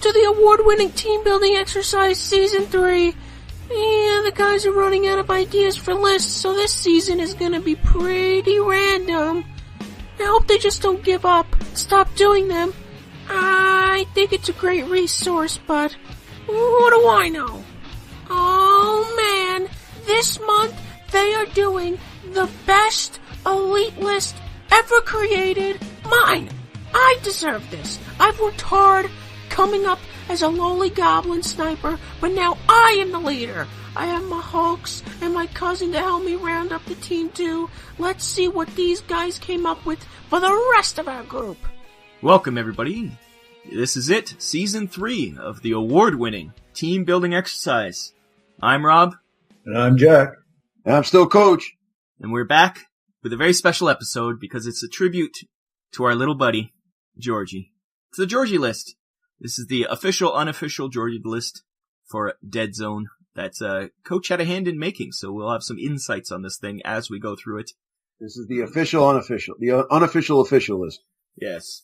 to the award-winning team building exercise season 3. Yeah, the guys are running out of ideas for lists, so this season is gonna be pretty random. I hope they just don't give up, stop doing them. I think it's a great resource, but what do I know? Oh man, this month they are doing the best elite list ever created. Mine! I deserve this. I've worked hard coming up as a lowly goblin sniper, but now I am the leader. I have my Hulks and my cousin to help me round up the team too. Let's see what these guys came up with for the rest of our group. Welcome everybody. This is it, Season 3 of the award-winning team building exercise. I'm Rob. And I'm Jack. And I'm still Coach. And we're back with a very special episode because it's a tribute to our little buddy, Georgie. It's the Georgie List. This is the official, unofficial Georgie List for Deadzone that Coach had a hand in making, so we'll have some insights on this thing as we go through it. This is the official, unofficial, the unofficial official list. Yes.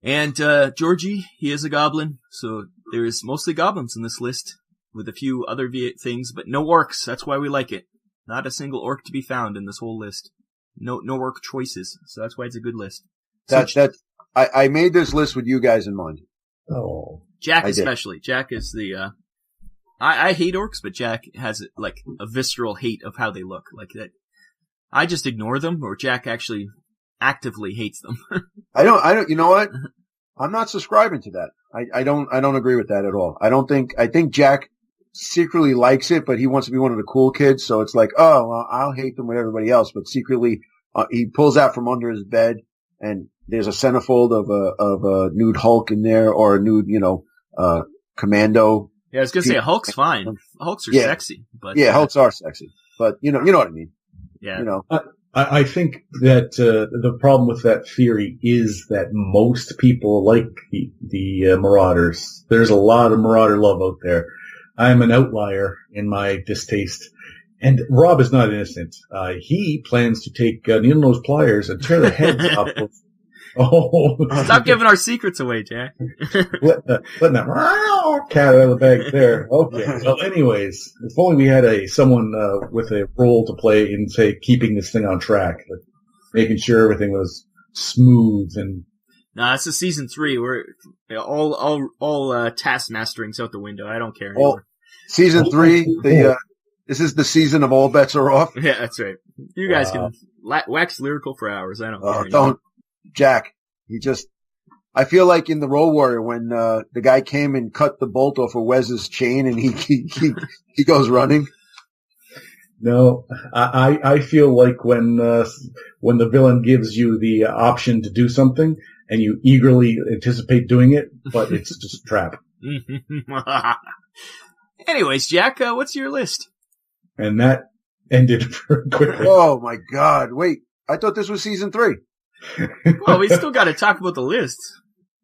And Georgie, he is a goblin, so there's mostly goblins in this list, with a few other things, but no orcs. That's why we like it. Not a single orc to be found in this whole list. No orc choices, so that's why it's a good list. I made this list with you guys in mind. Oh, Jack especially. Jack is the. I hate orcs, but Jack has like a visceral hate of how they look. Like that, I just ignore them, or Jack actually actively hates them. I don't. You know what? I'm not subscribing to that. I don't agree with that at all. I think Jack secretly likes it, but he wants to be one of the cool kids. So it's like, oh, well, I'll hate them with everybody else, but secretly he pulls out from under his bed and there's a centerfold of a nude Hulk in there, or a nude, commando. Yeah, I was gonna say Hulk's fine. Hulks are sexy, but Hulks are sexy, but you know what I mean. Yeah. I think that the problem with that theory is that most people like the Marauders. There's a lot of Marauder love out there. I'm an outlier in my distaste. And Rob is not innocent. He plans to take needle-nose pliers and tear the heads off of... Oh. Stop giving our secrets away, Jack. letting that cat out of the bag there. Okay. Well, anyways, if only we had someone with a role to play in, say, keeping this thing on track, like making sure everything was smooth and. Nah, it's a season 3. We're all task mastering's out the window. I don't care anymore. Season 3, this is the season of all bets are off. Yeah, that's right. You guys can wax lyrical for hours. I don't care anymore. Don't. Jack, I feel like in the Road Warrior when the guy came and cut the bolt off of Wes's chain and he goes running. No, I feel like when the villain gives you the option to do something and you eagerly anticipate doing it, but it's just a trap. Anyways, Jack, what's your list? And that ended very quickly. Oh my God! Wait, I thought this was season 3. Well, we still got to talk about the list.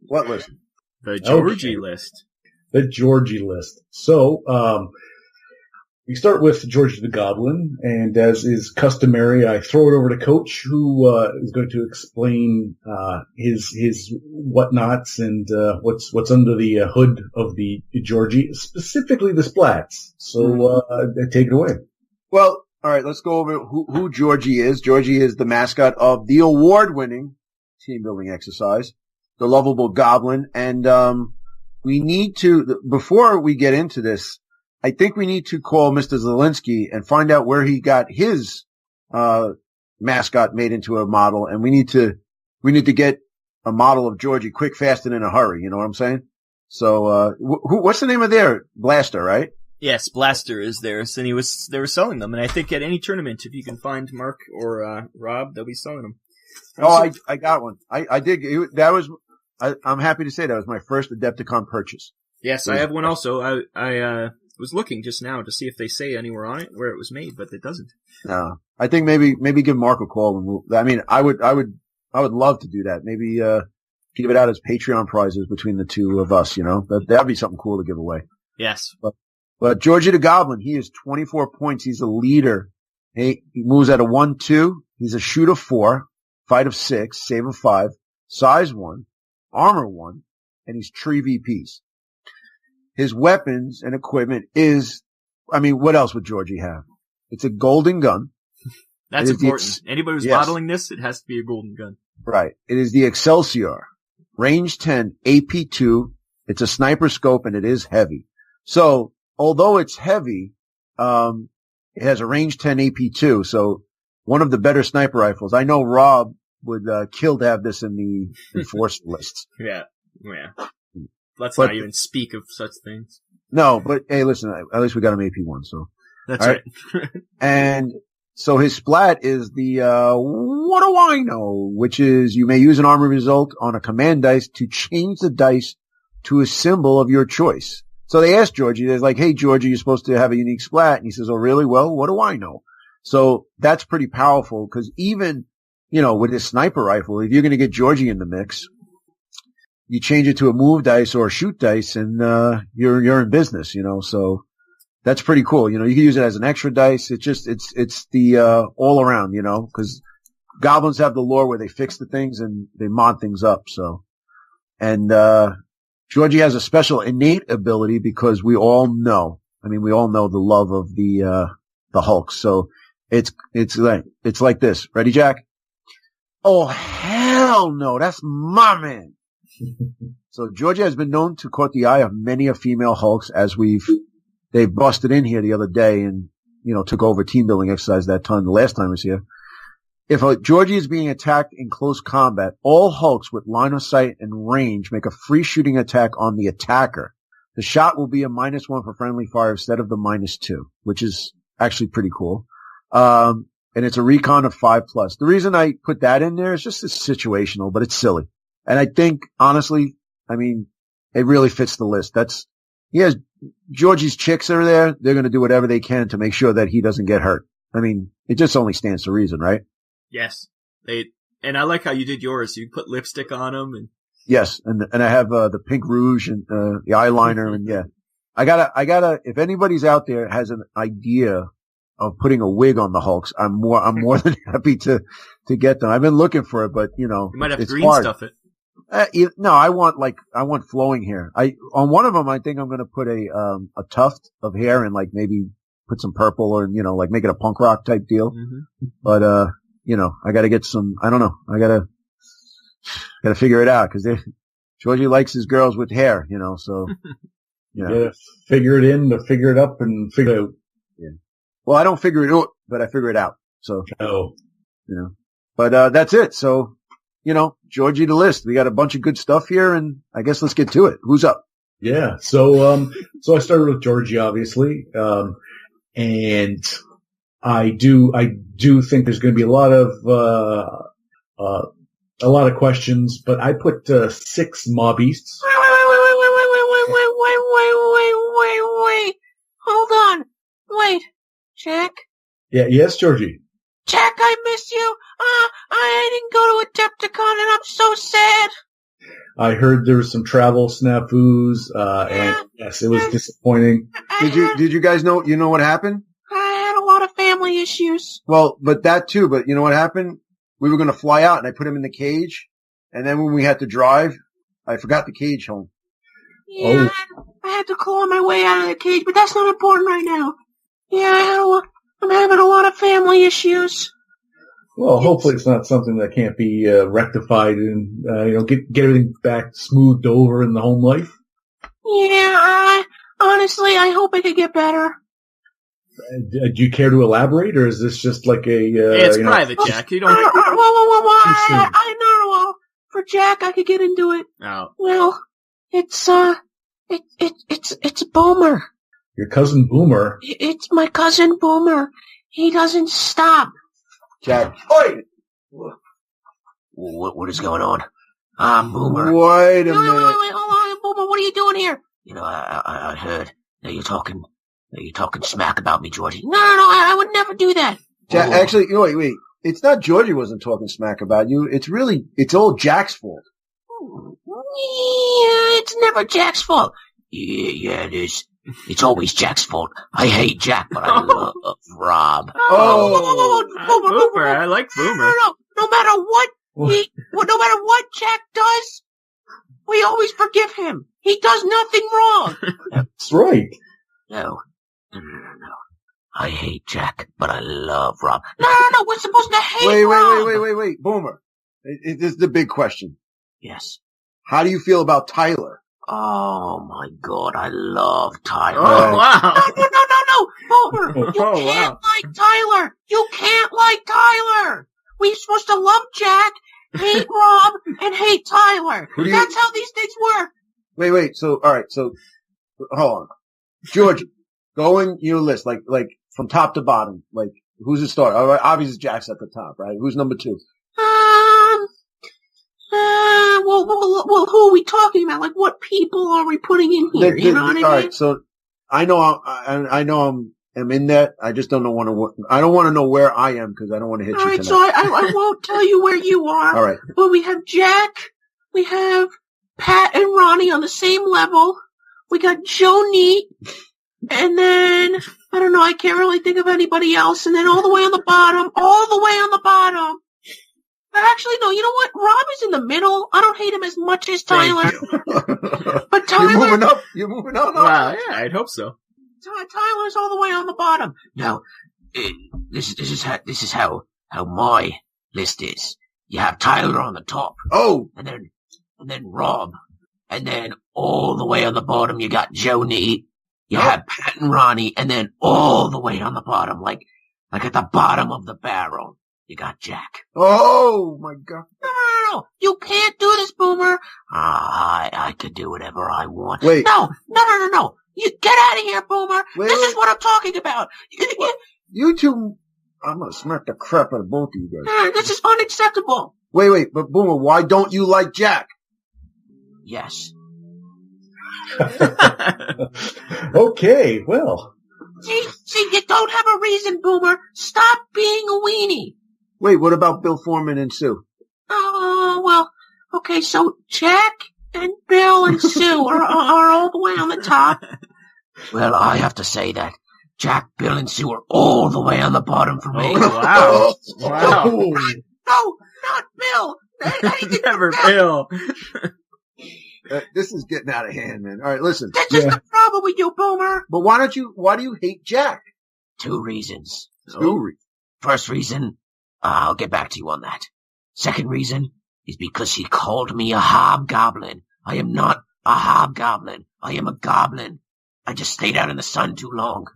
What list? The Georgie list. The Georgie list. So, we start with Georgie the Goblin, and as is customary, I throw it over to Coach, who is going to explain his whatnots and what's under the hood of the Georgie, specifically the splats. So, take it away. Well. All right, let's go over who Georgie is. Georgie is the mascot of the award-winning team building exercise, the lovable goblin. And we need to, before we get into this, I think we need to call Mr. Zielinski and find out where he got his mascot made into a model. And we need to get a model of Georgie quick, fast, and in a hurry. You know what I'm saying? So what's the name of their Blaster, right? Yes, Blaster is theirs, and they were selling them, and I think at any tournament, if you can find Mark or Rob, they'll be selling them. I got one. I did. I'm happy to say that was my first Adepticon purchase. Yes, I have one also. I was looking just now to see if they say anywhere on it where it was made, but it doesn't. No, I think maybe give Mark a call. I would love to do that. Maybe give it out as Patreon prizes between the two of us. That'd be something cool to give away. Yes. But Georgie the Goblin, he is 24 points. He's a leader. He moves at a 1-2. He's a shoot of 4, fight of 6, save of 5, size 1, armor 1, and he's tree VPs. his weapons and equipment is, I mean, what else would Georgie have? It's a golden gun. That's important. Anybody who's modeling this, it has to be a golden gun. Right. It is the Excelsior. Range 10, AP2. It's a sniper scope and it is heavy. So, although it's heavy, it has a range 10 AP2. So, one of the better sniper rifles. I know Rob would kill to have this in the enforced list. Yeah. Let's not even speak of such things. No, but hey, listen, at least we got him AP1, so. That's right. And so his splat is the, what do I know? Which is you may use an armor result on a command dice to change the dice to a symbol of your choice. So they asked Georgie, they're like, hey, Georgie, you're supposed to have a unique splat. And he says, oh, really? Well, what do I know? So that's pretty powerful because even, with his sniper rifle, if you're going to get Georgie in the mix, you change it to a move dice or a shoot dice and, you're in business, so that's pretty cool. You can use it as an extra dice. It's the, all around, cause goblins have the lore where they fix the things and they mod things up. So, and, Georgie has a special innate ability because we all know the love of the Hulk. So it's like this. Ready, Jack? Oh, hell no. That's my man. So Georgie has been known to caught the eye of many a female Hulks as they busted in here the other day and, took over team building exercise that time. The last time I was here. If a Georgie is being attacked in close combat, all Hulks with line of sight and range make a free shooting attack on the attacker. The shot will be a -1 for friendly fire instead of the -2, which is actually pretty cool. And it's a recon of 5+. The reason I put that in there is just it's situational, but it's silly. And I think, honestly, it really fits the list. Georgie's chicks are there. They're going to do whatever they can to make sure that he doesn't get hurt. It just only stands to reason, right? Yes. And I like how you did yours. You put lipstick on them and. Yes. And I have, the pink rouge and, the eyeliner and yeah. I gotta, if anybody's out there has an idea of putting a wig on the Hulks, I'm more than happy to get them. I've been looking for it, but you might have to green hard. stuff it. No, I want flowing hair. On one of them, I think I'm going to put a tuft of hair and maybe put some purple or, make it a punk rock type deal. Mm-hmm. But, I got to get some, I don't know. I got to figure it out because Georgie likes his girls with hair, so. Yeah, figure it in, to figure it up and figure it out. Yeah. Well, I don't figure it out, but I figure it out. So. Oh. But, that's it. So. Georgie the list. We got a bunch of good stuff here, and I guess let's get to it. Who's up? Yeah. So I started with Georgie, obviously. And I do think there's going to be a lot of questions, but I put 6 mob beasts. Wait. Hold on. Wait. Jack? Yeah. Yes, Georgie. Jack, I miss you. I didn't go to Adepticon and I'm so sad. I heard there was some travel snafus, and yes, it was disappointing. Did you guys know what happened? I had a lot of family issues. Well, but that too, but you know what happened? We were going to fly out and I put him in the cage. And then when we had to drive, I forgot the cage home. Yeah, I had to claw my way out of the cage, but that's not important right now. Yeah, I'm having a lot of family issues. Well, hopefully it's not something that can't be rectified and get everything back smoothed over in the home life. Yeah, honestly, I hope I could get better. Do you care to elaborate, or is this just like a? It's private, Jack. You don't. I know. For Jack, I could get into it. Oh. Well, it's Boomer. Your cousin Boomer. It's my cousin Boomer. He doesn't stop. Jack. Oi! What is going on? I'm Boomer. Wait a minute. Wait, hold on, Boomer. What are you doing here? I heard that you're talking smack about me, Georgie. No, I would never do that. Jack, actually, wait. It's not Georgie wasn't talking smack about you. It's all Jack's fault. Yeah, it's never Jack's fault. Yeah, it is. It's always Jack's fault. I hate Jack, but I love Rob. Boomer, I like Boomer. No matter what Jack does, We always forgive him. He does nothing wrong. That's right. No. I hate Jack, but I love Rob. No. We're supposed to hate Rob. Wait. Boomer. This is the big question. Yes. How do you feel about Tyler? Oh my God, I love Tyler. Oh, wow. No, Boomer, you can't like Tyler. You can't like Tyler. We're supposed to love Jack, hate Rob, and hate Tyler. That's how these things work. Wait. So, all right. So, hold on. Georgie, go in your list, like from top to bottom. Like, who's the starter? All right, obviously Jack's at the top, right? Who's number 2? Well, who are we talking about? Like, what people are we putting in here? You know what I mean? All right. So, I know I'm in that. I just don't know I don't want to know where I am because I don't want to hit you tonight. So I won't tell you where you are. All right. Well, we have Jack, we have Pat and Ronnie on the same level. We got Joe Neat, and then, I don't know, I can't really think of anybody else. And then all the way on the bottom. But actually, no, you know what? Rob is in the middle. I don't hate him as much as Tyler. But Tyler... You're moving up. Wow, yeah, I'd hope so. Tyler's all the way on the bottom. No, this is how my list is. You have Tyler on the top. Oh! And then Rob. And then all the way on the bottom, you got Joe Neat. You have Pat and Ronnie. And then all the way on the bottom, like at the bottom of the barrel, you got Jack. Oh, my God. No. You can't do this, Boomer. I could do whatever I want. Wait. No. You get out of here, Boomer. This is what I'm talking about. You two, I'm going to smack the crap out of both of you guys. This is unacceptable. Wait, but Boomer, why don't you like Jack? Yes. Okay, well. See, you don't have a reason, Boomer. Stop being a weenie. Wait, what about Bill Foreman and Sue? Oh, well, okay, so Jack and Bill and Sue are all the way on the top. Well, I have to say that Jack, Bill, and Sue are all the way on the bottom for me. Wow. Wow. No, not Bill. Never Bill. This is getting out of hand, man. All right, listen. That's just the problem with you, Boomer. But why do you hate Jack? 2 reasons. First reason, I'll get back to you on that. Second reason is because he called me a hobgoblin. I am not a hobgoblin. I am a goblin. I just stayed out in the sun too long.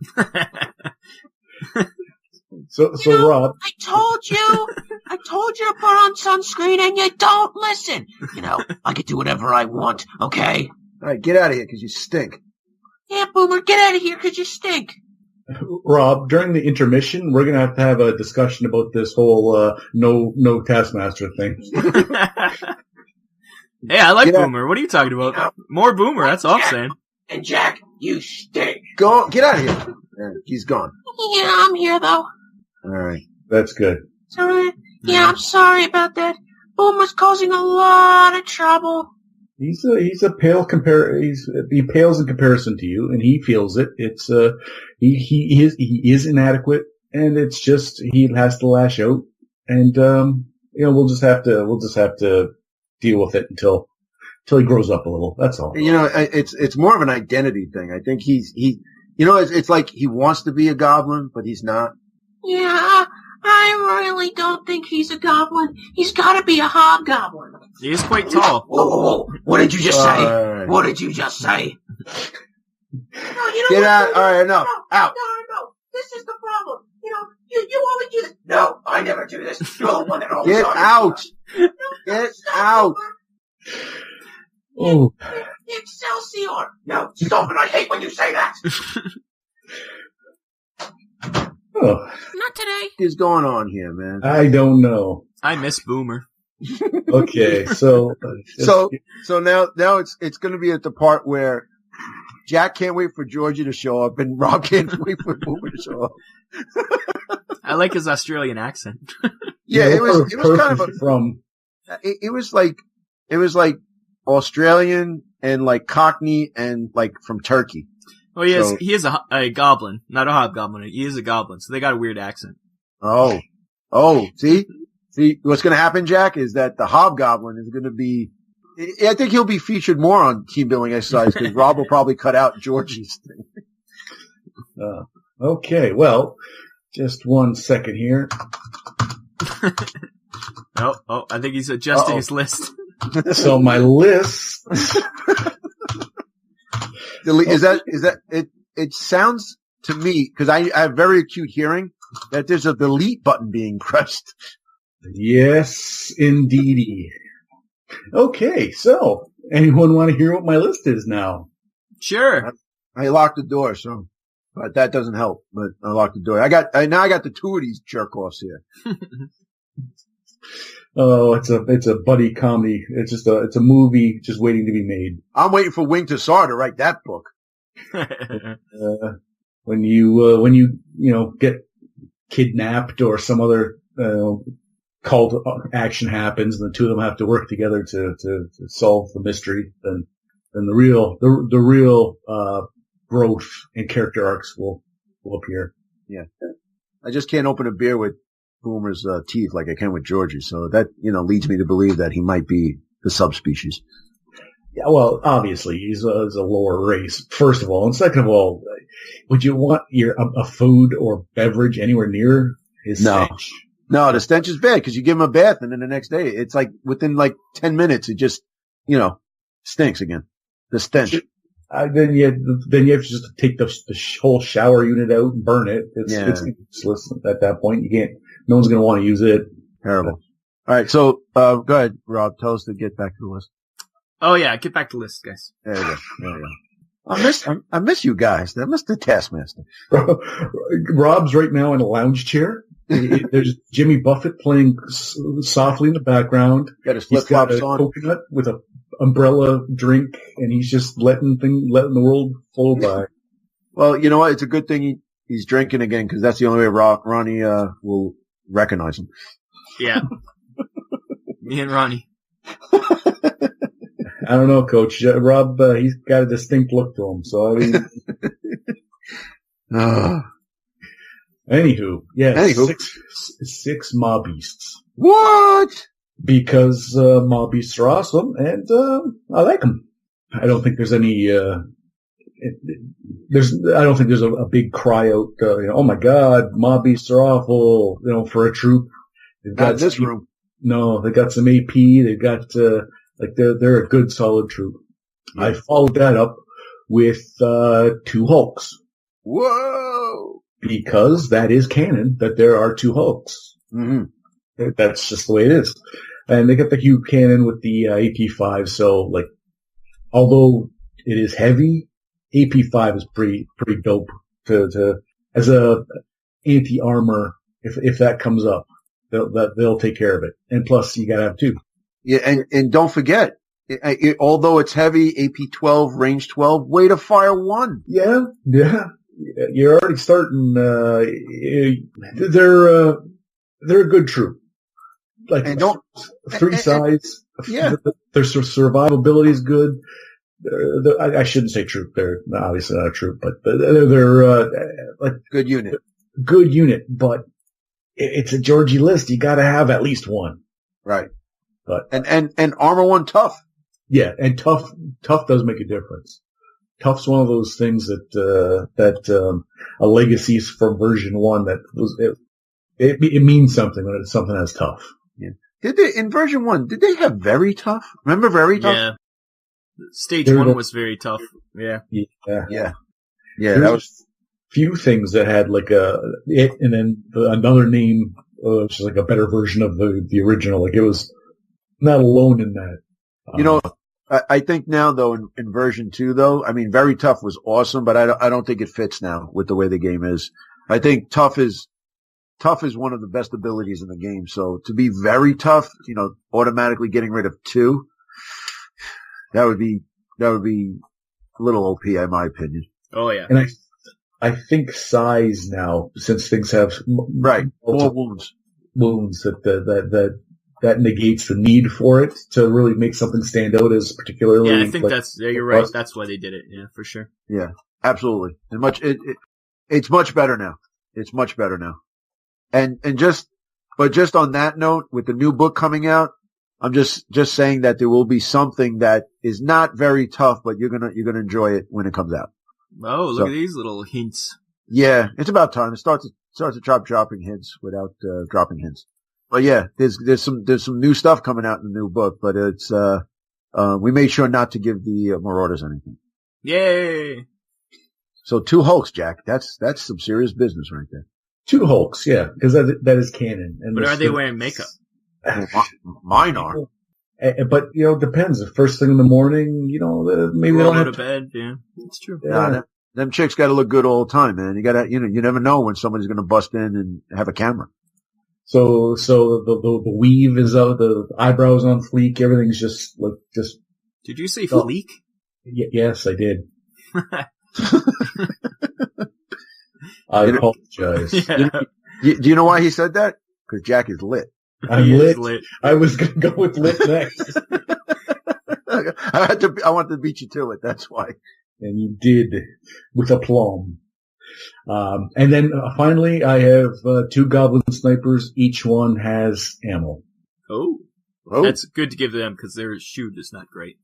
So Rob. I told you to put on sunscreen and you don't listen. I could do whatever I want, okay? All right, get out of here because you stink. Yeah, Boomer, get out of here because you stink. Rob, during the intermission, we're going to have a discussion about this whole no Taskmaster thing. Hey, I like Boomer. What are you talking about? More Boomer, that's all I'm saying. And Jack, you stink. Get out of here. He's gone. Yeah, I'm here, though. All right. That's good. Sorry. Yeah, I'm sorry about that. Boomer's causing a lot of trouble. He's a pale he pales in comparison to you, and he feels it. It's he is inadequate, and it's just he has to lash out, and we'll just have to deal with it until he grows up a little. That's all. It's more of an identity thing. I think it's like he wants to be a goblin, but he's not. Yeah, I really don't think he's a goblin. He's got to be a hobgoblin. He is quite tall. Whoa. What did you just say? What did you just say? No, Get out. All right, enough. Out. No. This is the problem. You always do this. No, I never do this. You're the one that always Get out. Get out. Oh. Excelsior. No, stop it. I hate when you say that. Oh. Not today. What is going on here, man? I don't know. I miss Boomer. Okay, so now it's going to be at the part where Jack can't wait for Georgie to show up and Rob can't wait for Boomer to show up. I like his Australian accent. Yeah, it was kind of it was like Australian and like Cockney and like from Turkey. Well, he is a goblin, not a hobgoblin. He is a goblin, so they got a weird accent. Oh, see, what's going to happen, Jack, is that the hobgoblin is going to be I think he'll be featured more on Team Building Exercise because Rob will probably cut out Georgie's thing. Okay, well, just 1 second here. Oh, I think he's adjusting his list. So my list. Is that it sounds to me, because I have very acute hearing, that there's a delete button being pressed. Yes, indeedy. Okay, so anyone want to hear what my list is now? Sure. I locked the door, so, but that doesn't help. But I locked the door. now I got the two of these jerk offs here. Oh, it's a buddy comedy. It's a movie just waiting to be made. I'm waiting for Wing Tassar to write that book. When you get kidnapped or some other call to action happens, and the two of them have to work together to solve the mystery, then the real growth and character arcs will appear. Yeah, I just can't open a beer with Boomer's teeth like I can with Georgie, so that leads me to believe that he might be the subspecies. Yeah, well, obviously he's a lower race, first of all, and second of all, would you want a food or beverage anywhere near his stench? No, the stench is bad because you give him a bath and then the next day it's like within 10 minutes it just stinks again. The stench. Then you have to just take the whole shower unit out and burn it. It's useless at that point. You can't. No one's going to want to use it. Terrible. All right, so go ahead, Rob. Tell us to get back to the list. Oh yeah, get back to the list, guys. There you go. I miss you guys. I miss the Taskmaster. Rob's right now in a lounge chair. There's Jimmy Buffett playing softly in the background. Got his flip flops on. Coconut with an umbrella drink, and he's just letting the world flow by. Well, you know what? It's a good thing he's drinking again because that's the only way Ronnie will recognize him. Yeah, me and Ronnie. I don't know, Coach. Rob, he's got a distinct look to him. So, I mean. Anywho, yes. Six mob beasts. What? Because mob beasts are awesome, and I like them. I don't think there's any. I don't think there's a big cry out. Oh my God, mob beasts are awful. For a troop. They've got this room. No, they got some AP. They've got they're a good solid troop. Yeah. I followed that up with 2 Hulks. Whoa! Because that is canon that there are 2 Hulks. Mm-hmm. That's just the way it is. And they got the Hugh cannon with the AP5. So although it is heavy, AP5 is pretty dope to as a anti-armor. If that comes up, they'll take care of it. And plus, you gotta have 2. Yeah, and don't forget, although it's heavy, AP12, range 12, way to fire 1. Yeah. You're already starting. They're a good troop. And don't 3 size. Yeah, their survivability is good. I shouldn't say troop. They're obviously not a troop, but they're good unit. Good unit, but it's a Georgie list. You got to have at least 1. Right. But and armor 1 tough. Yeah, and tough does make a difference. Tough's one of those things that a legacy from version 1 that was it means something when it's something that's tough. Yeah. Did they in version 1? Did they have very tough? Remember very tough? Yeah. Stage 1 was very tough. Yeah. Yeah. That was few things that had it and then another name, which is a better version of the original. It was not alone in that. I think now though in version 2 though, I mean very tough was awesome, but I don't think it fits now with the way the game is. I think tough is one of the best abilities in the game. So to be very tough, automatically getting rid of 2, that would be a little OP in my opinion. Oh yeah. And I think size now, since things have more wounds that negates the need for it to really make something stand out as particularly. Yeah, I think you're right. That's why they did it. Yeah, for sure. Yeah, absolutely. And it's much better now. It's much better now. But just on that note, with the new book coming out, I'm just saying that there will be something that is not very tough, but you're gonna enjoy it when it comes out. Oh, look at these little hints. Yeah, it's about time. It starts to stop dropping hints without dropping hints. But yeah, there's some new stuff coming out in the new book, but it's we made sure not to give the Marauders anything. Yay! So 2 Hulks, Jack. That's some serious business right there. 2 Hulks, yeah, because that is canon. And but are they wearing makeup? Mine are. But, depends. The first thing in the morning, maybe they don't go have to bed. Yeah, that's true. Yeah. Them chicks got to look good all the time, man. You gotta, you never know when somebody's going to bust in and have a camera. So the weave is out, the eyebrows on fleek, everything's just. Did you say fleek? Yes, I did. I apologize. Yeah. Do you know why he said that? Because Jack is lit. I'm lit. I was going to go with lit next. I wanted to beat you to it. That's why. And you did with aplomb. And then finally, I have 2 goblin snipers. Each one has ammo. Oh. That's good to give them because their shoot is not great.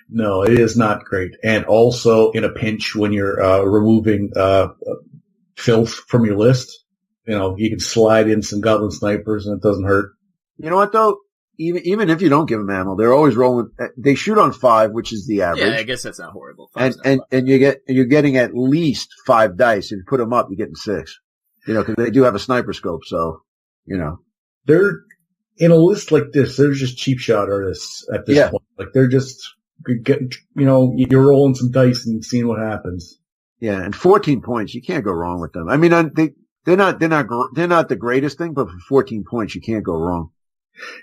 No, it is not great. And also in a pinch when you're removing filth from your list, you can slide in some goblin snipers and it doesn't hurt. You know what though? Even if you don't give them ammo, they're always rolling. They shoot on 5, which is the average. Yeah, I guess that's not horrible. And you're getting at least 5 dice. If you put them up, you're getting 6. Because they do have a sniper scope. So, they're in a list like this. They're just cheap shot artists at this point. Like they're just you're rolling some dice and seeing what happens. Yeah, and 14 points, you can't go wrong with them. I mean, they're not the greatest thing, but for 14 points, you can't go wrong.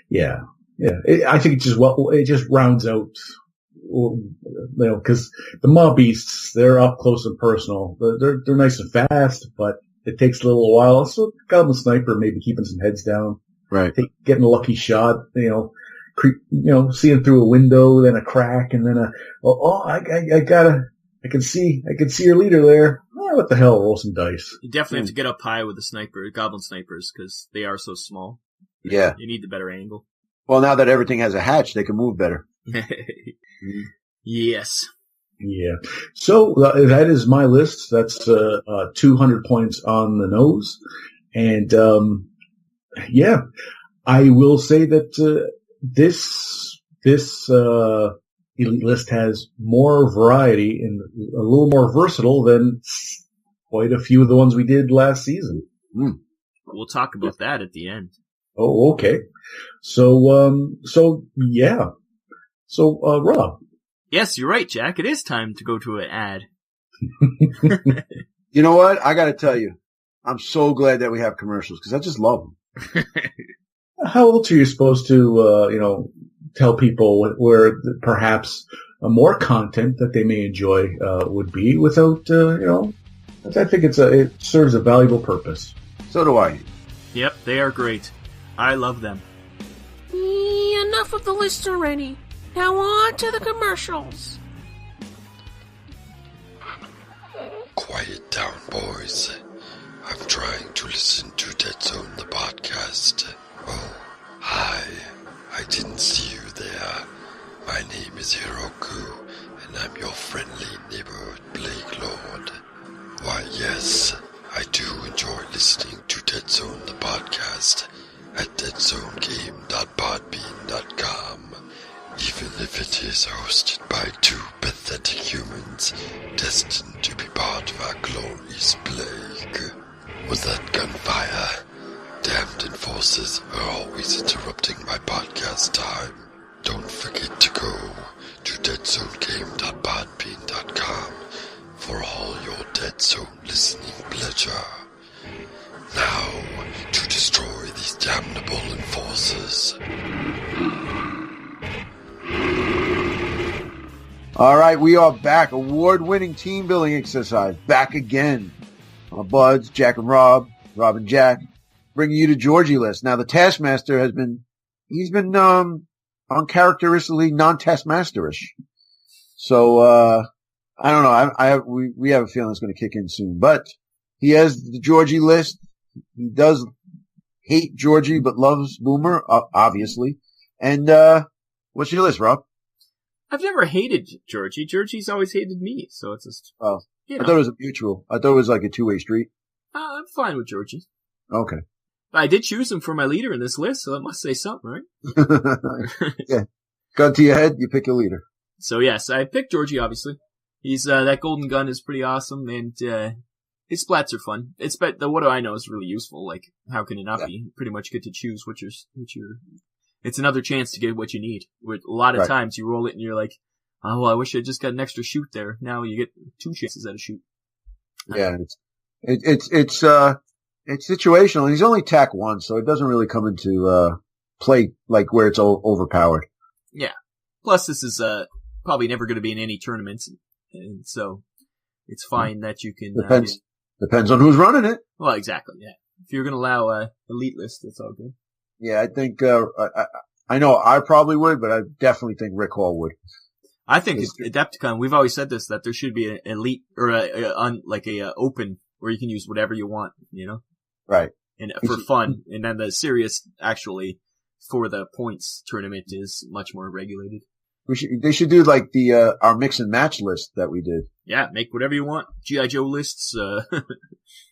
Yeah. I think it just rounds out, because the mob beasts, they're up close and personal. They're nice and fast, but it takes a little while. So goblin sniper maybe keeping some heads down, right? Getting a lucky shot, seeing through a window, then a crack, and then I can see your leader there. Oh, what the hell? Roll some dice. You definitely have to get up high with the goblin snipers, because they are so small. Yeah. You need the better angle. Well, now that everything has a hatch, they can move better. Yes. Yeah. So that is my list. That's 200 points on the nose. And I will say that this elite list has more variety and a little more versatile than quite a few of the ones we did last season. We'll talk about that at the end. Oh, okay. So yeah. So, Rob. Yes, you're right, Jack. It is time to go to an ad. You know what? I gotta tell you, I'm so glad that we have commercials because I just love them. How else are you supposed to, tell people where perhaps more content that they may enjoy, would be without, I think it serves a valuable purpose. So do I. Yep, they are great. I love them. Enough of the list already. Now on to the commercials. Quiet down, boys. I'm trying to listen to Deadzone the Podcast. Oh, hi. I didn't see you there. My name is Hiroku, and I'm your friendly neighborhood Blake Lord. Why, yes, I do enjoy listening to Deadzone the Podcast at deadzonegame.podbean.com, even if it is hosted by 2 pathetic humans destined to be part of our glorious plague. Was that gunfire? Damned enforcers are always interrupting my podcast time. Don't forget to go to deadzonegame.podbean.com for all your Deadzone listening pleasure. Now, to destroy these damnable enforcers. All right, we are back. Award-winning team building exercise. Back again. Our buds, Jack and Rob and Jack, bringing you the Georgie list. Now, the Taskmaster he's been uncharacteristically non-Taskmasterish. So, I don't know. We have a feeling it's going to kick in soon, but he has the Georgie list. He does hate Georgie, but loves Boomer, obviously. And what's your list, Rob? I've never hated Georgie. Georgie's always hated me, so it's just. Oh, you I know. thought it was a mutual. I thought it was like a two-way street. I'm fine with Georgie. Okay. I did choose him for my leader in this list, so that must say something, right? Yeah. Gun to your head, you pick your leader. So yes, I picked Georgie, obviously. He's, that golden gun is pretty awesome, and, his splats are fun. What do I know is really useful. Like, how can it not be? You pretty much get to choose which it's another chance to get what you need. With a lot of times you roll it and you're like, oh, well, I wish I just got an extra shoot there. Now you get 2 chances at a shoot. Yeah, it's situational. And he's only TAC 1, so it doesn't really come into, play like where it's overpowered. Yeah. Plus this is, probably never going to be in any tournaments. And so it's fine that you can, Depends on who's running it. Well, exactly, yeah. If you're going to allow Elite List, it's all good. Yeah, I think, I know I probably would, but I definitely think Rick Hall would. I think Adepticon, we've always said this, that there should be an Elite, or a open, where you can use whatever you want, you know? Right. And for fun. And then the serious, actually, for the points tournament is much more regulated. They should do like our mix and match list that we did. Yeah, make whatever you want. G.I. Joe lists,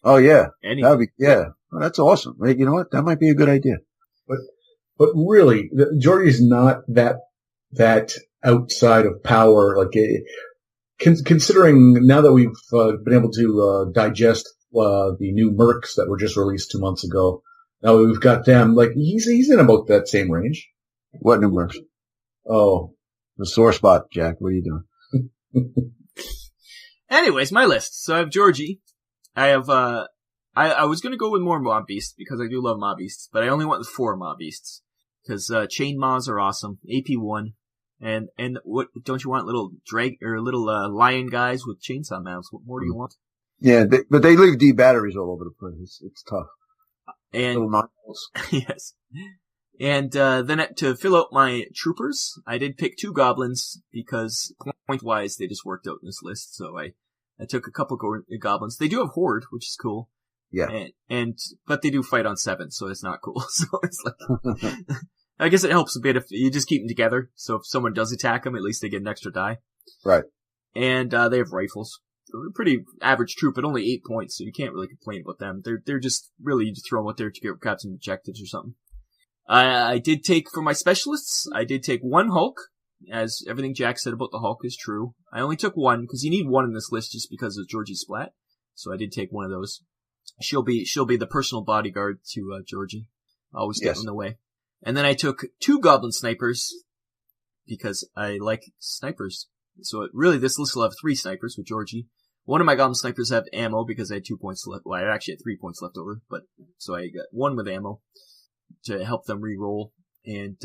Oh yeah. Anything. Oh, that's awesome. You know what? That might be a good idea. But really, Georgie's not that outside of power. Like, considering now that we've been able to digest the new Mercs that were just released 2 months ago, now we've got them. Like, he's in about that same range. What new Mercs? Oh, the sore spot, Jack. What are you doing? Anyways, my list. So I have Georgie. I have, I was gonna go with more Mob Beasts because I do love Mob Beasts, but I only went with 4 Mob Beasts. Cause, Chain Maws are awesome. AP1. And what, don't you want little lion guys with chainsaw mouths? What more do you want? Yeah, but they leave D batteries all over the place. It's tough. And, little knuckles. yes. And, then to fill out my troopers, I did pick 2 goblins because point-wise they just worked out in this list. So I took a couple goblins. They do have Horde, which is cool. Yeah. But they do fight on 7, so it's not cool. So it's like, I guess it helps a bit if you just keep them together. So if someone does attack them, at least they get an extra die. Right. And, they have rifles. They're a pretty average troop, but only 8 points, so you can't really complain about them. They're just really, you just throw them out there to get cap some objectives or something. I did take, for my specialists, I did take 1 Hulk, as everything Jack said about the Hulk is true. I only took 1, because you need 1 in this list just because of Georgie's splat. So I did take 1 of those. She'll be the personal bodyguard to, Georgie. Always get in the way. And then I took 2 Goblin Snipers, because I like snipers. So really, this list will have 3 snipers with Georgie. One of my Goblin Snipers have ammo, because I had 2 points left. Well, I actually had 3 points left over, but, so I got 1 with ammo to help them re-roll. And,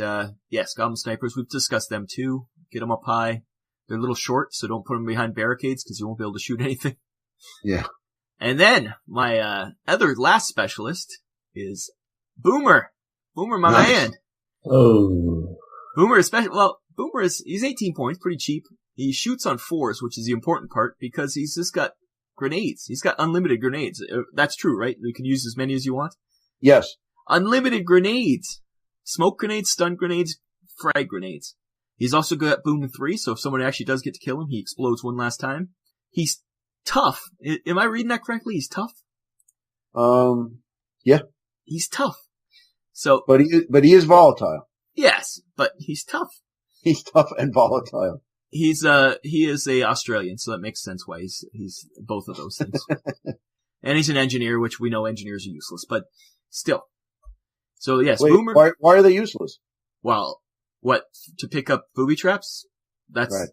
yes, Goblin Snipers, we've discussed them too. Get them up high. They're a little short, so don't put them behind barricades, because you won't be able to shoot anything. Yeah. And then, my, last specialist is Boomer. Boomer, my man. Oh. Boomer he's 18 points, pretty cheap. He shoots on 4s, which is the important part, because he's just got grenades. He's got unlimited grenades. That's true, right? You can use as many as you want? Yes. Unlimited grenades. Smoke grenades, stun grenades, frag grenades. He's also got Boom 3, so if someone actually does get to kill him, he explodes 1 last time. He's tough. Am I reading that correctly? He's tough? Yeah. He's tough. So. But he is volatile. Yes, but he's tough. He's tough and volatile. He is a Australian, so that makes sense why he's both of those things. And he's an engineer, which we know engineers are useless, but still. So yes, Wait, Boomer. Why are they useless? Well, to pick up booby traps? That's right.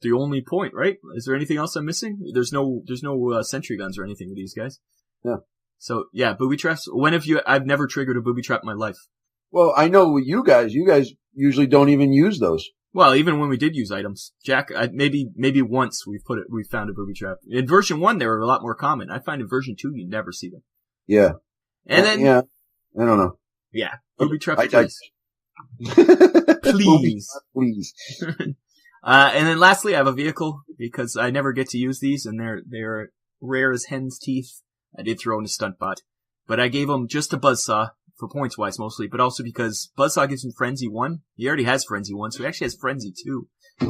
The only point, right? Is there anything else I'm missing? There's no sentry guns or anything with these guys. Yeah. So yeah, booby traps. I've never triggered a booby trap in my life. Well, I know with you guys usually don't even use those. Well, even when we did use items, Jack, maybe once we found a booby trap. In version 1, they were a lot more common. I find in version 2, you never see them. Yeah. And then. Yeah. I don't know. Yeah. Booby traps, please. Please. And then lastly, I have a vehicle because I never get to use these and they're rare as hen's teeth. I did throw in a stunt bot, but I gave him just a buzzsaw for points wise mostly, but also because Buzzsaw gives him Frenzy 1. He already has Frenzy 1, so he actually has Frenzy 2.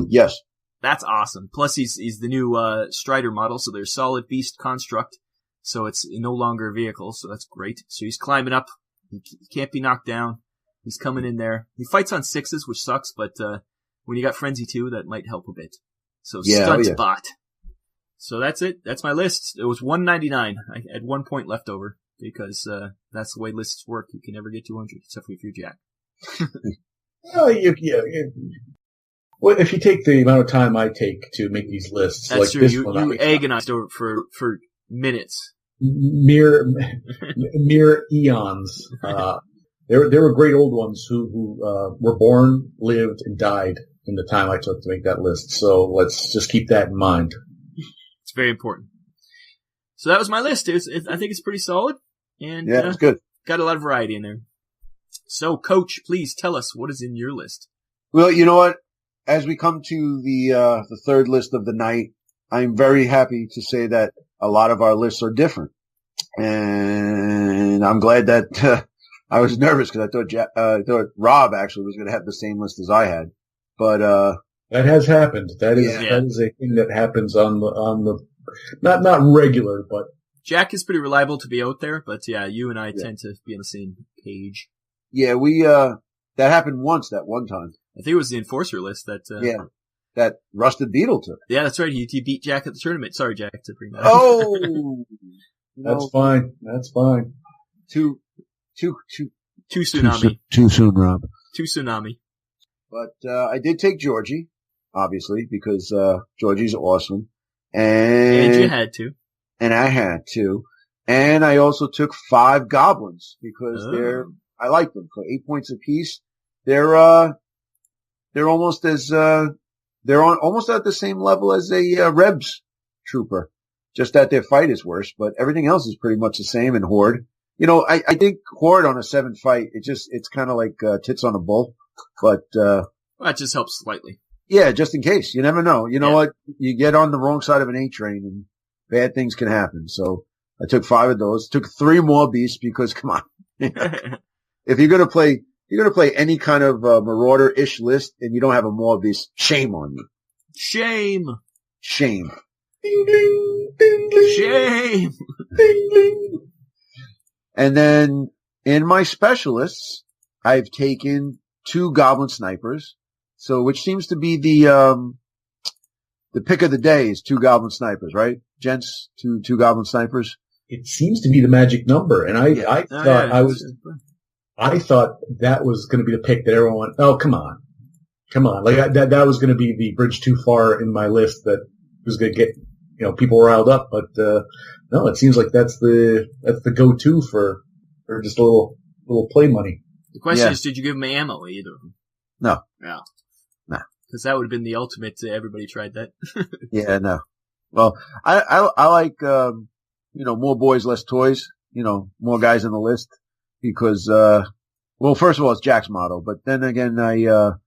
Yes. That's awesome. Plus he's the new, Strider model, so there's solid beast construct. So it's no longer a vehicle, so that's great. So he's climbing up. He can't be knocked down. He's coming in there. He fights on 6s, which sucks, but, when you got Frenzy 2, that might help a bit. So Stunt Bot. So that's it. That's my list. It was $199. I had 1 point left over because that's the way lists work. You can never get 200 except for if you're Jack. Well, well, if you take the amount of time I take to make these lists, That's like true. this You one, agonized over for minutes. mere eons. There were great old ones who were born, lived, and died in the time I took to make that list. So let's just keep that in mind. It's very important. So that was my list. I think it's pretty solid. And Yeah, it's good. got a lot of variety in there. So, Coach, please tell us what is in your list. Well, you know what? As we come to the third list of the night, I'm very happy to say that a lot of our lists are different. And I'm glad that, I was nervous because I thought Rob actually was going to have the same list as I had. But, that has happened. That is a thing that happens on the, not regular, but. Jack is pretty reliable to be out there, but yeah, you and I tend to be on the same page. Yeah, that happened once that one time. I think it was the Enforcer list that, that Rusted Beetle took. Yeah, that's right. He beat Jack at the tournament. Sorry, Jack, to bring that up. Oh! That's fine. That's fine. Too Tsunami. Too soon, Rob. Too Tsunami. But, I did take Georgie, obviously, because, Georgie's awesome. And you had to. And I had to. And I also took 5 goblins because I like them for 8 points apiece. They're almost as, almost at the same level as a, Rebs trooper. Just that their fight is worse, but everything else is pretty much the same in Horde. You know, I think Horde on a 7 fight, it's kind of like, tits on a bull, but, well, that just helps slightly. Yeah, just in case. You never know. You know what? You get on the wrong side of an A train and bad things can happen. So I took 5 of those, took 3 more beasts because come on. If you're going to play any kind of, Marauder-ish list and you don't have a more beast, shame on you. Shame. Ding, ding, ding, ding. Shame. Ding, ding. And then in my specialists, I've taken 2 goblin snipers. So, which seems to be the pick of the day is 2 goblin snipers, right? Gents, two goblin snipers. It seems to be the magic number. And I thought that was going to be the pick that everyone went, oh, come on. Like that was going to be the bridge too far in my list that was going to get, people riled up. But, no, it seems like that's the go-to for just a little play money. The question is, did you give him ammo either of them? No. Yeah. No. Because that would have been the ultimate. Everybody tried that. Yeah, no. Well, I like, more boys, less toys, more guys on the list because, well, first of all, it's Jack's motto, but then again, I'm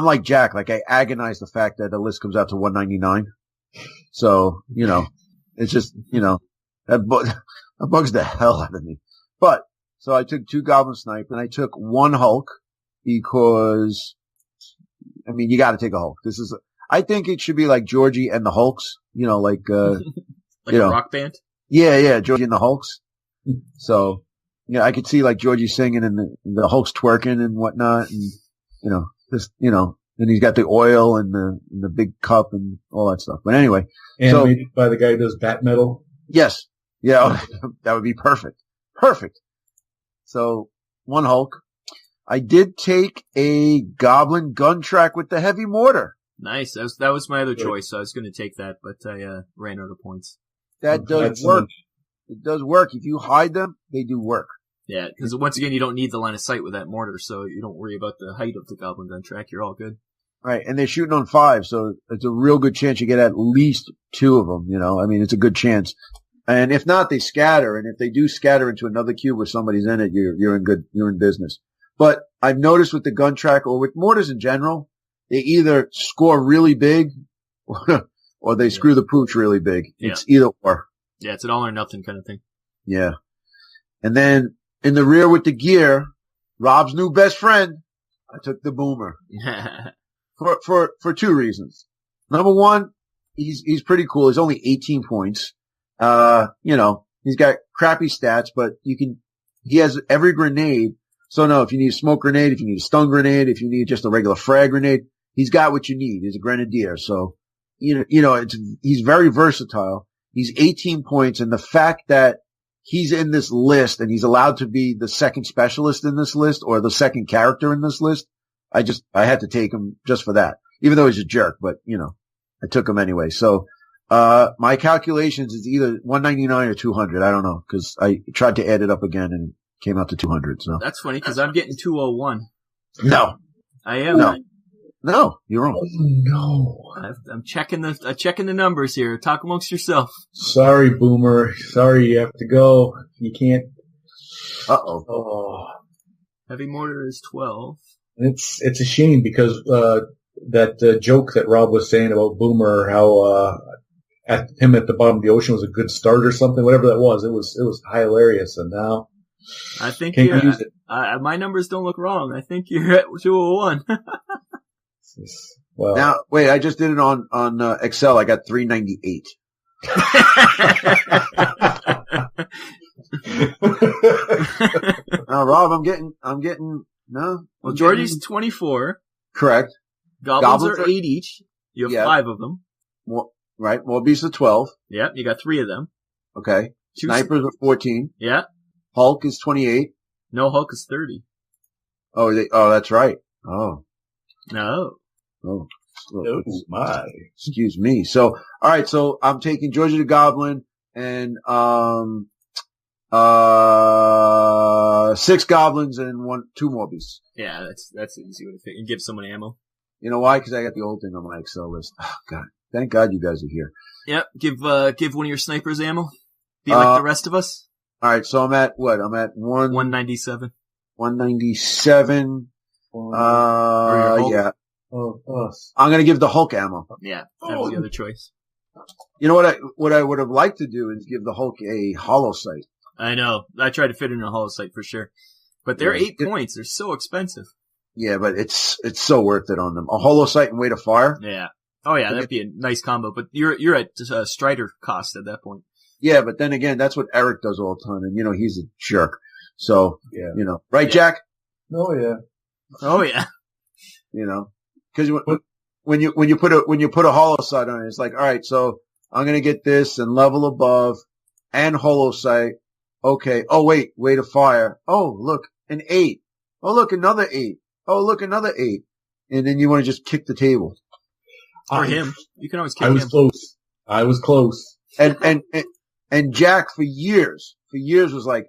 like Jack, like I agonize the fact that the list comes out to $199. So, it's just, that bugs the hell out of me. But, so I took 2 Goblin Snipe and I took 1 Hulk because, you gotta take a Hulk. I think it should be like Georgie and the Hulks, like a rock band? Yeah, Georgie and the Hulks. So, I could see like Georgie singing and the Hulks twerking and whatnot and, and he's got the oil and the big cup and all that stuff. But anyway. Animated by the guy who does bat metal? Yes. Yeah, that would be perfect. Perfect. So, 1 Hulk. I did take a Goblin gun track with the heavy mortar. Nice. That was my other choice. So I was going to take that, but I ran out of points. That does work. It does work. If you hide them, they do work. Yeah, because once again, you don't need the line of sight with that mortar, so you don't worry about the height of the Goblin gun track. You're all good. Right, and they're shooting on 5, so it's a real good chance you get at least 2 of them, it's a good chance. And if not, they scatter, and if they do scatter into another cube where somebody's in it, you're in business. But I've noticed with the gun track or with mortars in general, they either score really big or they screw the pooch really big. It's either or. Yeah, it's an all or nothing kind of thing. Yeah. And then in the rear with the gear, Rob's new best friend, I took the Boomer. For two reasons. Number one, he's pretty cool. He's only 18 points. He's got crappy stats, but he has every grenade. So no, if you need a smoke grenade, if you need a stun grenade, if you need just a regular frag grenade, he's got what you need. He's a grenadier. So, he's very versatile. He's 18 points, and the fact that he's in this list and he's allowed to be the second specialist in this list or the second character in this list, I had to take him just for that. Even though he's a jerk, but I took him anyway. So, my calculations is either 199 or 200. I don't know, cause I tried to add it up again and it came out to 200. So that's funny because I'm getting 201. No. I am. No, you're wrong. Oh, no. I'm checking the numbers here. Talk amongst yourself. Sorry, Boomer. Sorry, you have to go. You can't. Uh-oh. Oh. Heavy mortar is 12. It's a shame because, that joke that Rob was saying about Boomer, how, at him at the bottom of the ocean was a good start or something, whatever that was. It was hilarious. And now I think can't use it. My numbers don't look wrong. I think you're at 201. Well, now, wait, I just did it on Excel. I got 398. Now, Rob, I'm getting, no. Well, Georgie's 24. Correct. Goblins are 8 each. You have 5 of them. Right. Morbius are 12. Yeah, you got 3 of them. Okay. Snipers are 14. Yeah. Hulk is 28. No, Hulk is 30. Oh, that's right. Oh. No. Oh. Oh my. Excuse me. So, all right. So I'm taking Georgie the Goblin and 6 goblins and 2 Morbius. Yeah, that's an easy way to fit. And give someone ammo. You know why? Because I got the whole thing on my Excel list. Oh God. Thank God you guys are here. Yep. Give one of your snipers ammo. Be like the rest of us. All right. So I'm at what? I'm at 197. 197. Yeah. Oh, us. I'm gonna give the Hulk ammo. Yeah, that was the other choice. You know what I would have liked to do is give the Hulk a hollow sight. I know. I tried to fit in a hollow sight for sure. But they're 8 points. They're so expensive. Yeah, but it's so worth it on them. A hollow sight and weight of fire. Yeah. Oh yeah, that'd be a nice combo. But you're at Strider cost at that point. Yeah, but then again, that's what Eric does all the time, and he's a jerk. So right, Jack? Oh yeah. Oh yeah. Because when you put a hollow sight on it, it's like, all right, so I'm gonna get this and level above and hollow sight. Okay. Oh wait, weight of fire. Oh look, an 8. Oh look, another 8. Oh look, another 8. And then you want to just kick the table. Or him. You can always kick him. I was close. And Jack for years was like,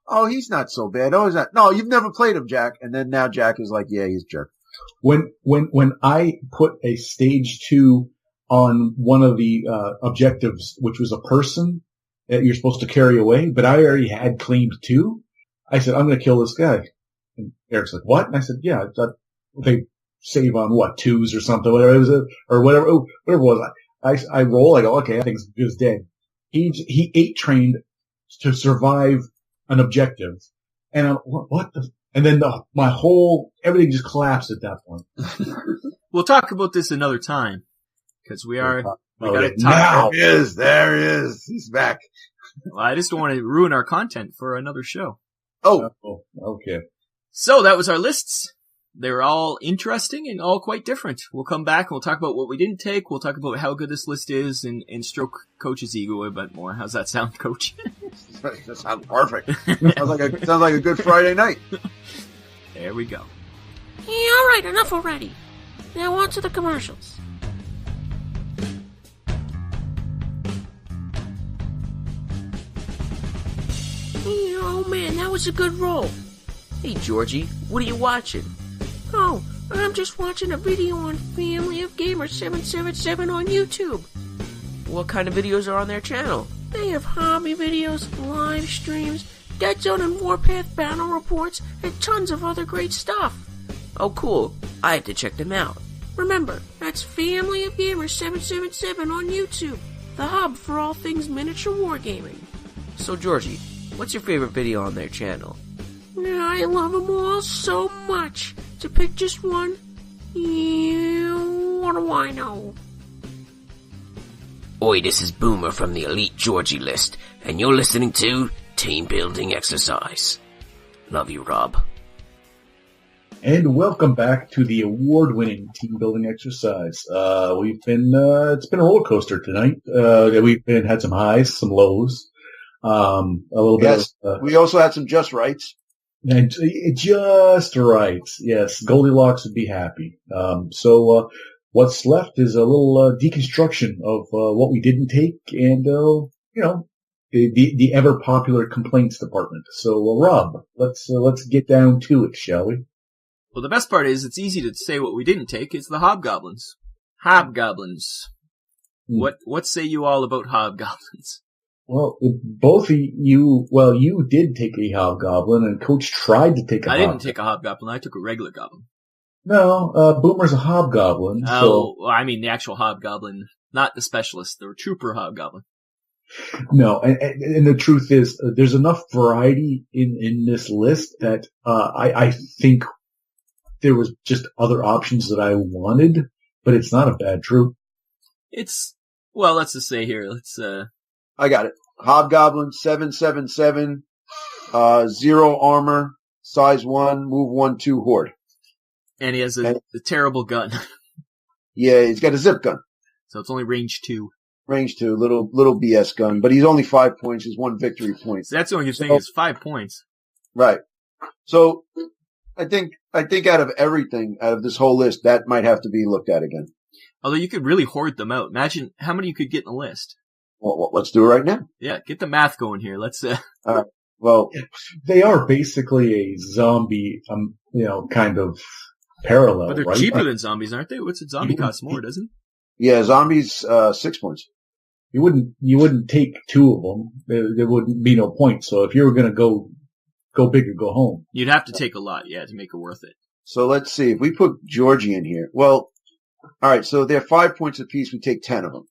oh, he's not so bad. Oh, he's not. No, you've never played him, Jack. And then now Jack is like, yeah, he's a jerk. When I put a stage 2 on one of the objectives, which was a person that you're supposed to carry away, but I already had claimed 2, I said, I'm going to kill this guy. And Eric's like, what? And I said, yeah, they save on what, 2s or something, whatever it was, or whatever it was. I roll, I go, okay, I think it's dead. He 8 trained to survive an objective. And I'm, what the? And then everything just collapsed at that point. We'll talk about this another time. Cause we gotta talk. Now. There he is. He's back. Well, I just don't want to ruin our content for another show. Oh, okay. So that was our lists. They were all interesting and all quite different. We'll come back and we'll talk about what we didn't take. We'll talk about how good this list is and stroke Coach's ego a bit more. How's that sound, Coach? That sounds perfect. Sounds like a good Friday night. There we go. Yeah, alright, enough already. Now on to the commercials. Oh man, that was a good roll. Hey, Georgie, what are you watching? Oh, I'm just watching a video on Family of Gamers 777 on YouTube. What kind of videos are on their channel? They have hobby videos, live streams, Deadzone and Warpath battle reports, and tons of other great stuff. Oh, cool. I have to check them out. Remember, that's Family of Gamers 777 on YouTube, the hub for all things miniature wargaming. So, Georgie, What's your favorite video on their channel? I love them all so much. To pick just one, what do I know? Oi, this is Boomer from the Elite Georgie List, and you're listening to Team Building Exercise. Love you, Rob. And welcome back to the award-winning team building exercise. It's been a roller coaster tonight. We've had some highs, some lows, a little bit of, we also had some just rights. And just right. Yes. Goldilocks would be happy. So what's left is a little, deconstruction of, what we didn't take and, the ever popular complaints department. So, Rob, let's get down to it, shall we? Well, the best part is it's easy to say what we didn't take. It's the hobgoblins. Hobgoblins. What say you all about hobgoblins? Well, both of you, you did take a hobgoblin, and Coach tried to take a hobgoblin. I didn't take a hobgoblin. I took a regular goblin. No, Boomer's a hobgoblin. Oh, well, I mean the actual hobgoblin, not the specialist, the trooper hobgoblin. No, and the truth is, there's enough variety in this list that I think there was just other options that I wanted, but it's not a bad troop. Let's just say here, I got it. Hobgoblin 777, 0 armor, size 1, move 1/2 horde. And he has a terrible gun. Yeah, he's got a zip gun. So it's only range 2. Range 2, little BS gun, but he's only 5 points. He's 1 victory point. So that's the only good thing is 5 points. Right. So I think out of everything, out of this whole list, that might have to be looked at again. Although you could really hoard them out. Imagine how many you could get in the list. Well, let's do it right now. Yeah, get the math going here. Let's. Well, they are basically a zombie, kind of parallel. But they're right? cheaper than zombies, aren't they? What's a zombie cost more, doesn't it? Yeah, zombies 6 points. You wouldn't take 2 of them. There wouldn't be no point. So if you were going to go big or go home, you'd have to take a lot, to make it worth it. So let's see if we put Georgie in here. Well, all right. So they're 5 points apiece. We take 10 of them.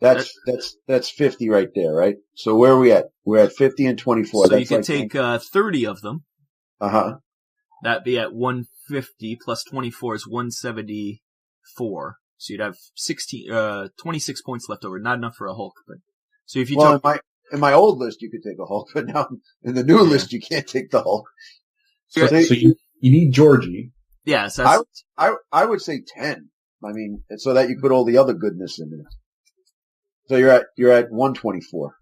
That's 50 right there, right? So where are we at? We're at 50 and 24. So you could take 30 of them. That'd be at 150 plus 24 is 174. So you'd have 26 points left over. Not enough for a Hulk, but so if you in my old list you could take a Hulk, but now in the new list you can't take the Hulk. So you need Georgie. Yeah, so I would say 10. I mean, so that you put all the other goodness in there. So you're at 124,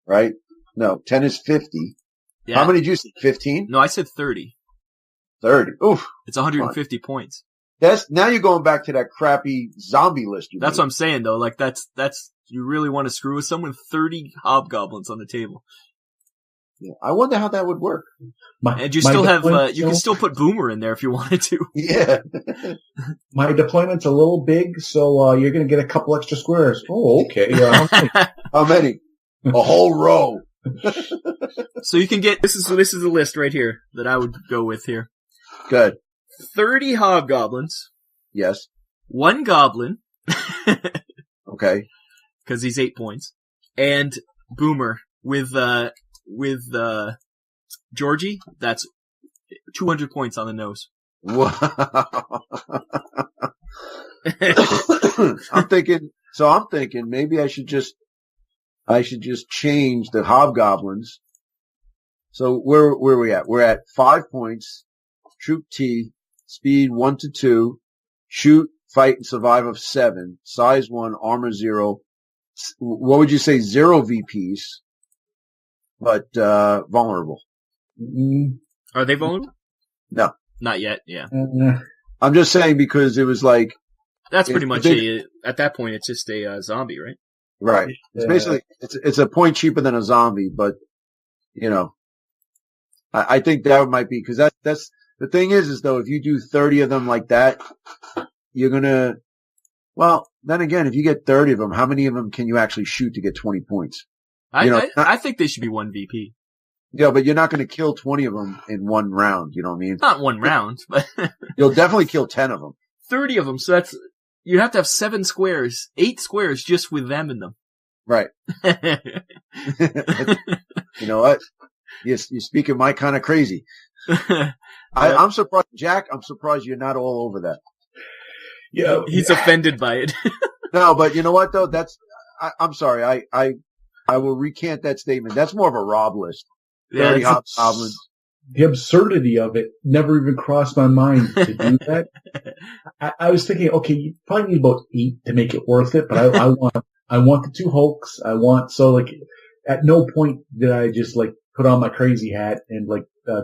right? No, 10 is 50. Yeah. How many did you say? 15? No, I said 30. 30. Oof. It's 150 points. Now you're going back to that crappy zombie list. That's what I'm saying though. Like that's you really want to screw with someone? 30 hobgoblins on the table. Yeah, I wonder how that would work. And you still have you can still put Boomer in there if you wanted to. Yeah. My deployment's a little big, so you're going to get a couple extra squares. Oh, okay. How many? A whole row. So you can get this is the list right here that I would go with here. Good. 30 hobgoblins. Yes. 1 goblin. Okay. Because he's 8 points. And Boomer with Georgie, that's 200 points on the nose. Wow. I'm thinking maybe I should just change the hobgoblins. So where are we at? We're at 5 points, troop T, speed 1 to 2, shoot, fight, and survive of 7, size 1, armor 0. What would you say? 0 VPs, but vulnerable. Are they vulnerable? No, not yet. Yeah, I'm just saying because it was like that's pretty much at that point it's just a zombie, right? Right. It's basically it's a point cheaper than a zombie, but I think that might be because that's the thing is though if you do 30 of them like that, you're gonna. Well, then again, if you get 30 of them, how many of them can you actually shoot to get 20 points? I think they should be 1 VP. Yeah, but you're not going to kill 20 of them in one round. You know what I mean? Not one round, but you'll definitely kill 10 of them. 30 of them. So you have to have 7 squares, 8 squares just with them in them. Right. You know what? You're speaking my kind of crazy. I'm surprised, Jack. I'm surprised you're not all over that. Yeah, he's offended by it. No, but you know what though? I'm sorry. I will recant that statement. That's more of a Rob list. Yeah, the absurdity of it never even crossed my mind to do that. I was thinking, okay, you probably need about 8 to make it worth it, but I want the 2 Hulks. At no point did I just like put on my crazy hat and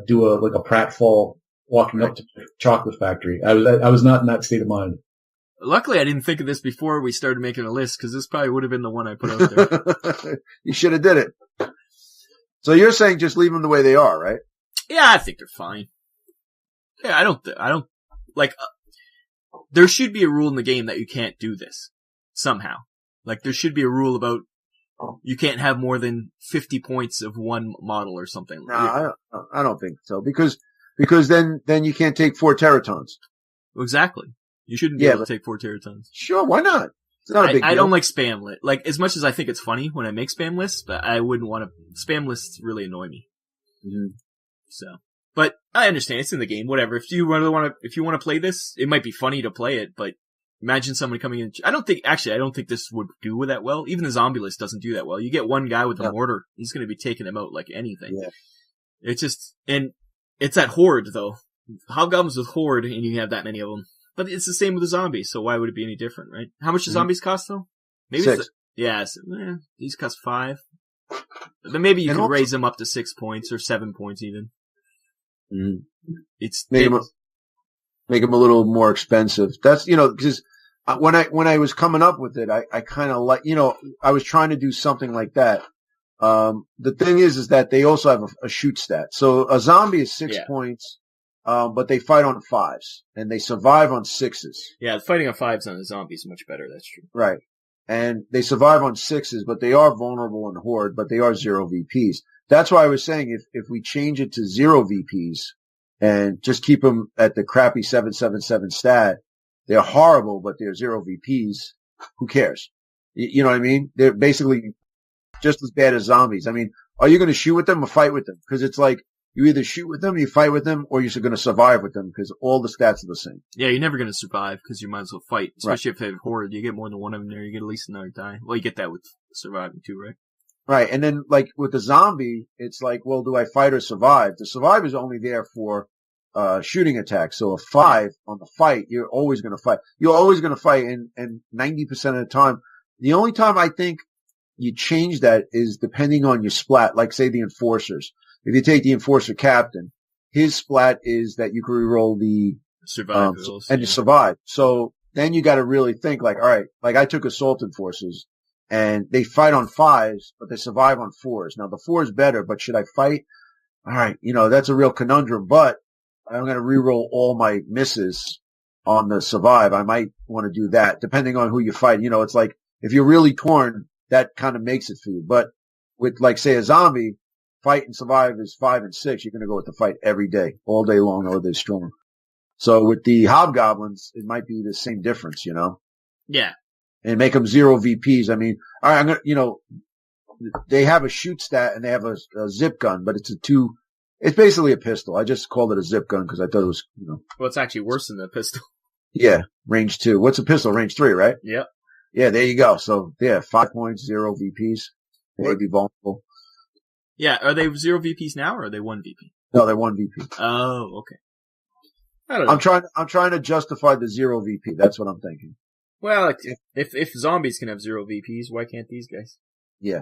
do a pratfall walking up to the chocolate factory. I was not in that state of mind. Luckily, I didn't think of this before we started making a list, because this probably would have been the one I put out there. You should have did it. So you're saying just leave them the way they are, right? Yeah, I think they're fine. Yeah, I don't there should be a rule in the game that you can't do this somehow. Like, there should be a rule about you can't have more than 50 points of one model or something. No, I don't think so, because then you can't take 4 teratons. Exactly. You shouldn't be able to take 4 teratons. Sure, why not? It's not a big deal. I don't like spam lists. Like, as much as I think it's funny when I make spam lists, but I wouldn't want to. Spam lists really annoy me. Mm-hmm. So, but I understand it's in the game. Whatever. If you want to play this, it might be funny to play it. But imagine someone coming in. I don't think this would do that well. Even the zombie list doesn't do that well. You get one guy with a mortar, he's going to be taking them out like anything. Yeah. It's just, and it's that horde though. Hobgoblins with horde, and you have that many of them. But it's the same with the zombies, so why would it be any different, right? How much do zombies cost, though? Maybe 6. These cost 5. Then maybe you can raise them up to 6 points or 7 points even. Mm-hmm. It's make them a little more expensive. That's because when I was coming up with it, I kind of like I was trying to do something like that. The thing is that they also have a shoot stat. So a zombie is 6 points. But they fight on 5s, and they survive on 6s. Yeah, fighting on 5s on a zombie is much better, that's true. Right. And they survive on 6s, but they are vulnerable in Horde, but they are 0 VPs. That's why I was saying if we change it to 0 VPs and just keep them at the crappy 777 stat, they're horrible, but they're 0 VPs. Who cares? You know what I mean? They're basically just as bad as zombies. I mean, are you going to shoot with them or fight with them? Because it's like, you either shoot with them, you fight with them, or you're going to survive with them because all the stats are the same. Yeah, you're never going to survive because you might as well fight. Especially if they have horde, you get more than one of them there, you get at least another die. Well, you get that with surviving too, right? Right, and then like with the zombie, it's like, well, do I fight or survive? The survive is only there for shooting attacks. So a 5 on the fight, you're always going to fight. You're always going to fight, and 90% of the time, the only time I think you change that is depending on your splat, like say the enforcers. If you take the Enforcer Captain, his splat is that you can reroll the survive and you survive. So then you got to really think like, all right, like I took Assault Enforcers and they fight on 5s, but they survive on 4s. Now the 4 is better, but should I fight? All right, that's a real conundrum, but I'm going to reroll all my misses on the survive. I might want to do that depending on who you fight. It's like if you're really torn, that kind of makes it for you. But with like say a zombie, fight and survive is 5 and 6. You're going to go with the fight every day, all day long, all day strong. So with the hobgoblins, it might be the same difference, Yeah. And make them 0 VPs. I mean, all right, I'm going to, they have a shoot stat and they have a zip gun, but it's basically a pistol. I just called it a zip gun because I thought it was, Well, it's actually worse than the pistol. Yeah. Range 2. What's a pistol? Range 3, right? Yep. Yeah, there you go. So yeah, 5 points, 0 VPs. They would be vulnerable. Yeah, are they 0 VPs now, or are they 1 VP? No, they're 1 VP. Oh, okay. I don't know. I'm trying to justify the 0 VP. That's what I'm thinking. Well, if zombies can have 0 VPs, why can't these guys? Yeah,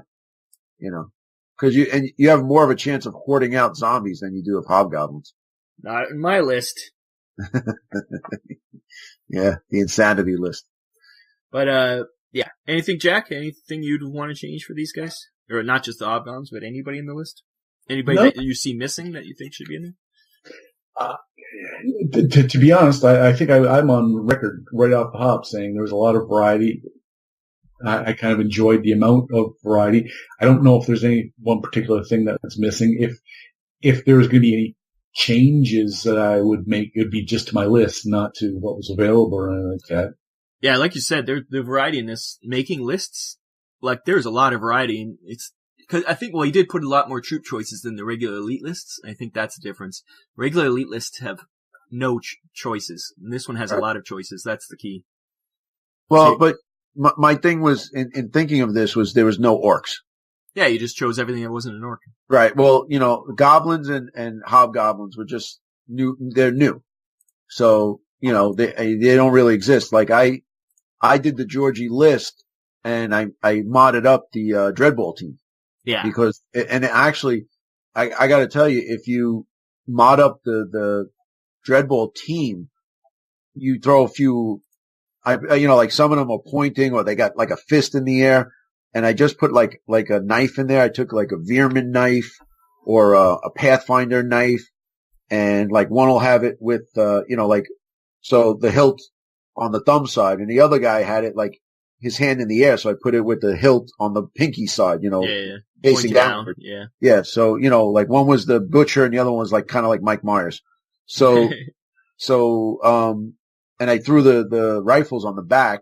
because you have more of a chance of hoarding out zombies than you do of hobgoblins. Not in my list. Yeah, the insanity list. But yeah. Anything, Jack? Anything you'd want to change for these guys? Or not just the hobgoblins, but anybody in the list? Anybody that you see missing that you think should be in there? To be honest, I think I'm on record right off the hop saying there was a lot of variety. I kind of enjoyed the amount of variety. I don't know if there's any one particular thing that's missing. If there's going to be any changes that I would make, it would be just to my list, not to what was available or anything like that. Yeah, like you said, the variety in this, making lists, like there's a lot of variety, and it's Cause I think, well, he did put a lot more troop choices than the regular elite lists. I think that's the difference. Regular elite lists have no choices. And this one has a lot of choices. That's the key. Well, but my thing was, in thinking of this, was there was no orcs. Yeah, you just chose everything that wasn't an orc. Right. Well, goblins and hobgoblins were just new. They're new. So, they don't really exist. Like I did the Georgie list and I modded up the Dreadball team. Yeah. Because, and actually, I gotta tell you, if you mod up the Dreadball team, you throw a few, like some of them are pointing or they got like a fist in the air. And I just put like a knife in there. I took like a veer-myn knife or a Pathfinder knife, and like one will have it with so the hilt on the thumb side, and the other guy had it like his hand in the air. So I put it with the hilt on the pinky side, facing downward. Yeah. Yeah. So like one was the butcher, and the other one was like kind of like Mike Myers. So and I threw the rifles on the back.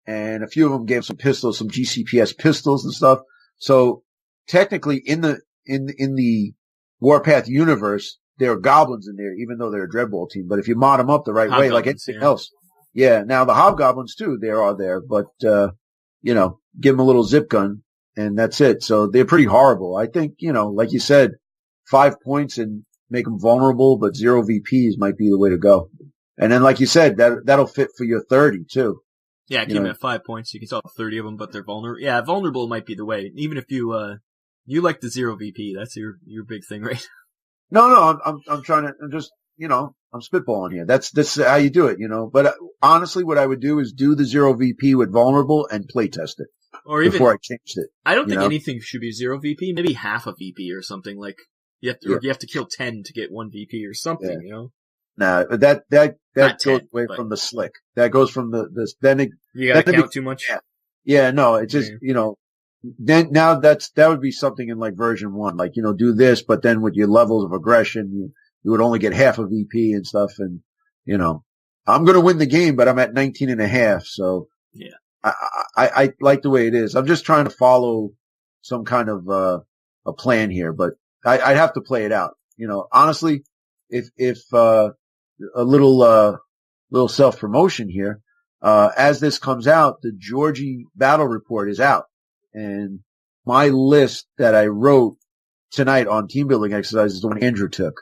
And a few of them gave some pistols, some GCPS pistols and stuff. So technically in the Warpath universe, there are goblins in there, even though they're a Dreadball team. But if you mod them up the right way, like anything else. Yeah. Now the hobgoblins too, they are there, but, give them a little zip gun and that's it. So they're pretty horrible. I think, like you said, 5 points and make them vulnerable, but 0 VPs might be the way to go. And then, like you said, that'll fit for your 30 too. Yeah, keep them at 5 points. You can sell 30 of them, but they're vulnerable. Yeah, vulnerable might be the way. Even if you like the 0 VP, that's your big thing, right? No, I'm trying to, I'm spitballing here. That's how you do it, But honestly, what I would do is do the 0 VP with vulnerable and play test it. Or even before I changed it. I don't think anything should be 0 VP. Maybe half a VP or something like. You have to kill 10 to get 1 VP or something, Nah, that goes away from the slick. That goes from you gotta count too much. Yeah, no, it's just, then now that would be something in like version 1, like, do this, but then with your levels of aggression, you would only get half a VP and stuff. And, I'm going to win the game, but I'm at 19.5. So yeah, I like the way it is. I'm just trying to follow some kind of, a plan here, but I'd have to play it out. Honestly, if a little self-promotion here. As this comes out, the Georgie battle report is out, and my list that I wrote tonight on team building exercises is the one Andrew took,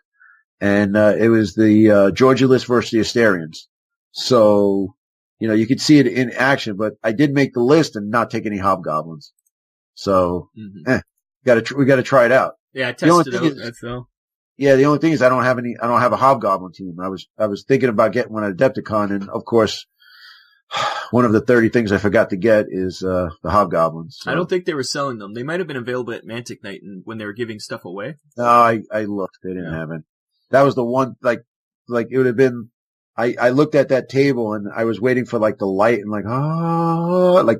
and it was the Georgie list versus the Asterians. So, you could see it in action, but I did make the list and not take any hobgoblins. So, we got to try it out. Yeah, I tested it out. That's all. Yeah, the only thing is I don't have a hobgoblin team. I was thinking about getting one at Adepticon, and of course, one of the 30 things I forgot to get is the hobgoblins. So. I don't think they were selling them. They might have been available at Mantic Night when they were giving stuff away. No, I looked. They didn't have it. That was the one, like it would have been, I looked at that table and I was waiting for like the light and like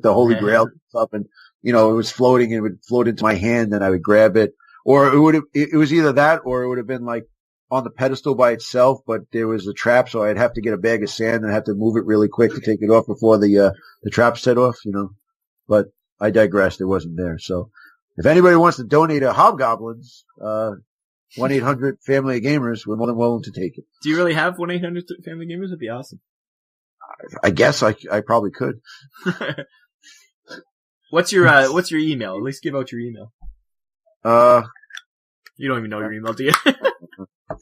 the Holy Grail and stuff, and it was floating and it would float into my hand and I would grab it. Or it was either that or it would have been like on the pedestal by itself, but there was a trap, so I'd have to get a bag of sand and have to move it really quick to take it off before the trap set off, But I digressed. It wasn't there. So if anybody wants to donate a hobgoblins, 1-800-Family Gamers, we're more than willing to take it. Do you really have 1-800-Family Gamers? That'd be awesome. I guess I probably could. What's your email? At least give out your email. You don't even know your email, do you?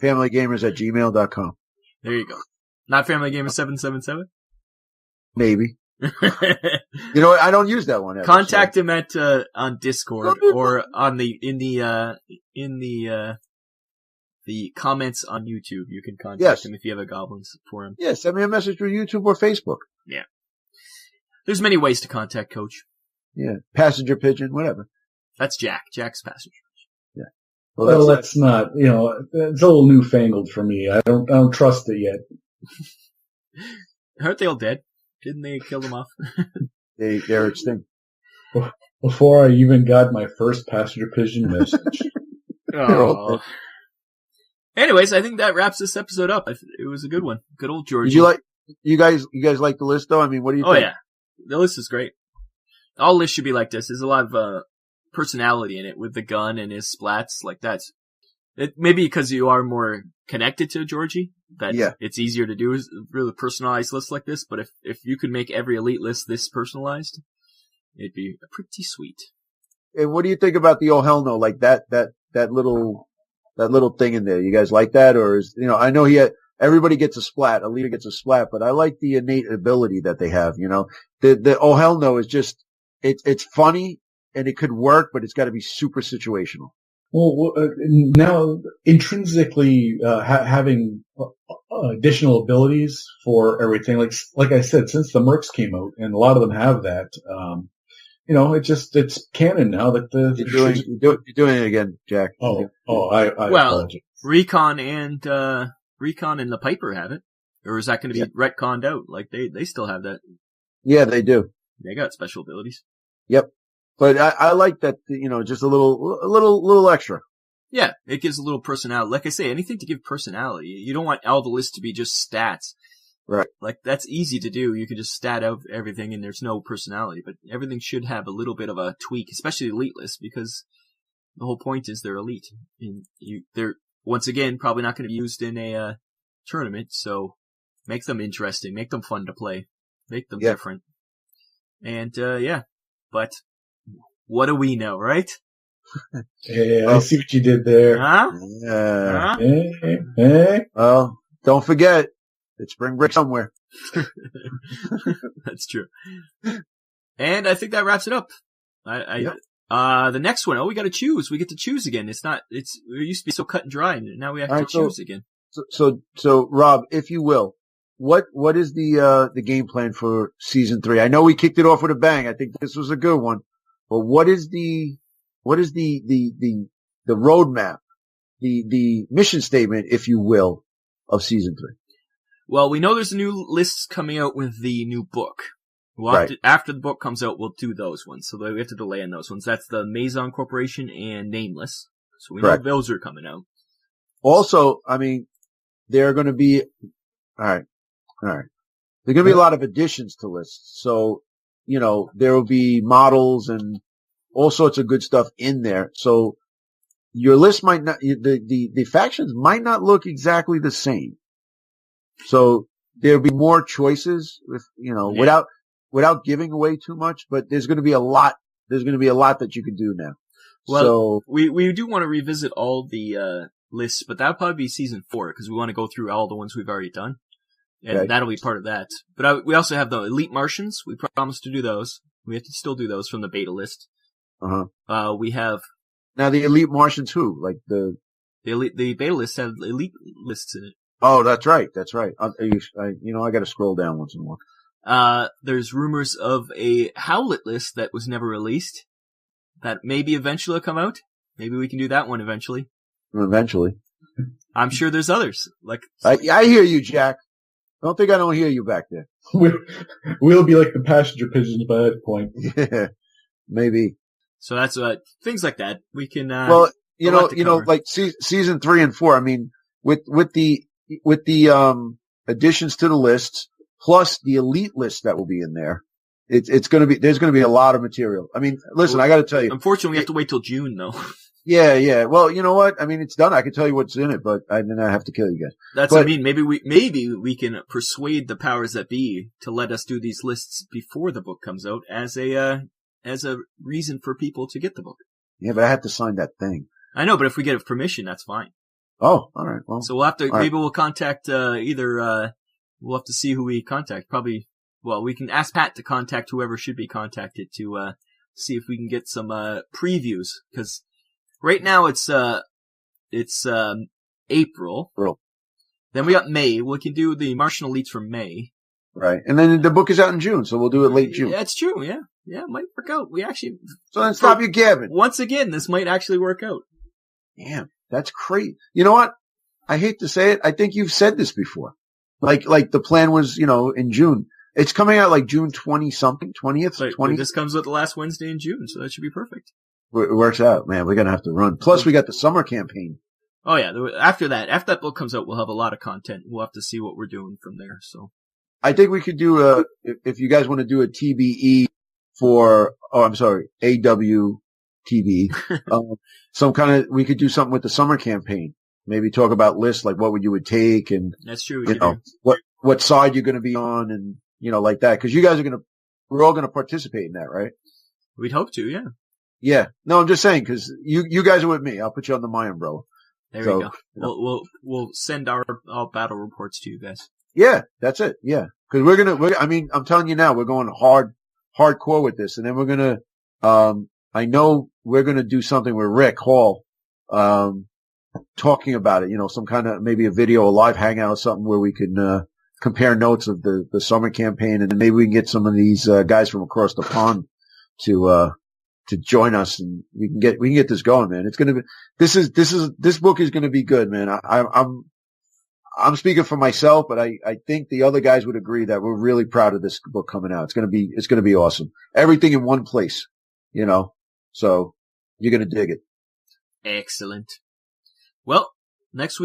FamilyGamers@gmail.com. There you go. Not FamilyGamers777? Maybe. I don't use that one ever. Contact him at on Discord or on the comments on YouTube. You can contact him if you have a goblins for him. Yeah, send me a message through YouTube or Facebook. Yeah. There's many ways to contact Coach. Yeah. Passenger pigeon, whatever. That's Jack. Jack's passenger. Yeah. Well, that's not, it's a little newfangled for me. I don't trust it yet. Aren't they all dead? Didn't they kill them off? They're extinct. Before I even got my first passenger pigeon message. Oh. Anyways, I think that wraps this episode up. It was a good one. Good old Georgie. Did you guys like the list though? I mean, what do you think? Oh yeah. The list is great. All lists should be like this. There's a lot of personality in it with the gun and his splats. Like it maybe because you are more connected to Georgie, that it's easier to do really personalized lists like this. But if you could make every Elite list this personalized, it'd be pretty sweet. And what do you think about the oh hell no? Like that little thing in there. You guys like that? Or I know everybody gets a splat. A leader gets a splat, but I like the innate ability that they have, the oh hell no is just, it's funny and it could work, but it's got to be super situational. Well, now intrinsically having additional abilities for everything, like I said, since the Mercs came out, and a lot of them have that, it's canon now that you're doing it again, Jack. I apologize. Recon and the Piper have it, or is that going to be retconned out? Like they still have that. Yeah, they do. They got special abilities. Yep. But I like that, just a little extra. Yeah, it gives a little personality. Like I say, anything to give personality. You don't want all the lists to be just stats. Right. Like, that's easy to do. You can just stat out everything and there's no personality. But everything should have a little bit of a tweak, especially Elite lists, because the whole point is they're Elite. And they're, once again, probably not going to be used in a tournament, so make them interesting, make them fun to play, make them different. And, but what do we know, right? Yeah, I see what you did there. Huh? Yeah. Hey. Well, don't forget, it's spring break somewhere. That's true. And I think that wraps it up. The next one, we got to choose. We get to choose again. It used to be so cut and dry, and now we have to choose again. So Rob, if you will, what is the game plan for season 3? I know we kicked it off with a bang. I think this was a good one. But what is the roadmap, the mission statement, if you will, of season 3? Well, we know there's a new list coming out with the new book. After the book comes out, we'll do those ones. So we have to delay on those ones. That's the Maison Corporation and Nameless. So we know those are coming out. Also, I mean, there are going to be, all right. There are going to be a lot of additions to lists. So, there will be models and all sorts of good stuff in there. So your list might not, the factions might not look exactly the same. So there'll be more choices without giving away too much, but there's going to be a lot that you can do now. Well, so we do want to revisit all the lists, but that'll probably be season 4 because we want to go through all the ones we've already done. And that'll be part of that. But we also have the Elite Martians. We promised to do those. We have to still do those from the beta list. We have now the Elite Martians. Who like the beta list have Elite lists in it. Oh, that's right. I got to scroll down once in a while. There's rumors of a Howlet list that was never released. That maybe eventually will come out. Maybe we can do that one eventually. Eventually. I'm sure there's others. I hear you, Jack. Don't think I don't hear you back there. We'll be like the passenger pigeons by that point. Yeah, maybe. So that's things like that. We can. Like season 3 and 4. I mean, with the additions to the lists plus the Elite list that will be in there, there's going to be a lot of material. I mean, listen, I got to tell you. Unfortunately, we have to wait till June though. Yeah. Well, you know what? I mean, it's done. I can tell you what's in it, but then I have to kill you guys. That's what I mean. Maybe we can persuade the powers that be to let us do these lists before the book comes out as a reason for people to get the book. Yeah, but I have to sign that thing. I know, but if we get permission, that's fine. Oh, all right. Well, so we'll have to, we'll contact, we'll have to see who we contact. Probably, we can ask Pat to contact whoever should be contacted to, see if we can get some, previews. Cause right now it's April. Then we got May. We can do the Martian Elites for May. Right. And then the book is out in June, so we'll do it late June. Yeah, that's true. Yeah. Yeah, it might work out. So then stop your gabbing. Once again, this might actually work out. Damn, that's crazy. You know what? I hate to say it. I think you've said this before. Like the plan was, in June. It's coming out like June 20-something, 20th, 20th. This comes out the last Wednesday in June, so that should be perfect. It works out, man. We're going to have to run. Plus, we got the summer campaign. Oh, yeah. After that book comes out, we'll have a lot of content. We'll have to see what we're doing from there, so. I think we could do if you guys want to do a TBE for, AW TV. We could do something with the summer campaign. Maybe talk about lists, like what you would take and, That's true. what side you're going to be on and, like that. Cause you guys we're all going to participate in that, right? We'd hope to, yeah. Yeah. No, I'm just saying, cause you guys are with me. I'll put you under my umbrella. There we go. We'll send our battle reports to you guys. Yeah, that's it. Yeah. Cause I'm telling you now, we're going hardcore with this. And then we're going to, I know we're going to do something with Rick Hall, talking about it, some kind of, maybe a video, a live hangout or something where we can, compare notes of the summer campaign. And then maybe we can get some of these, guys from across the pond to join us and we can get this going, man. It's going to be, this book is going to be good, man. I'm speaking for myself, but I think the other guys would agree that we're really proud of this book coming out. It's going to be awesome. Everything in one place, so you're going to dig it. Excellent. Well, next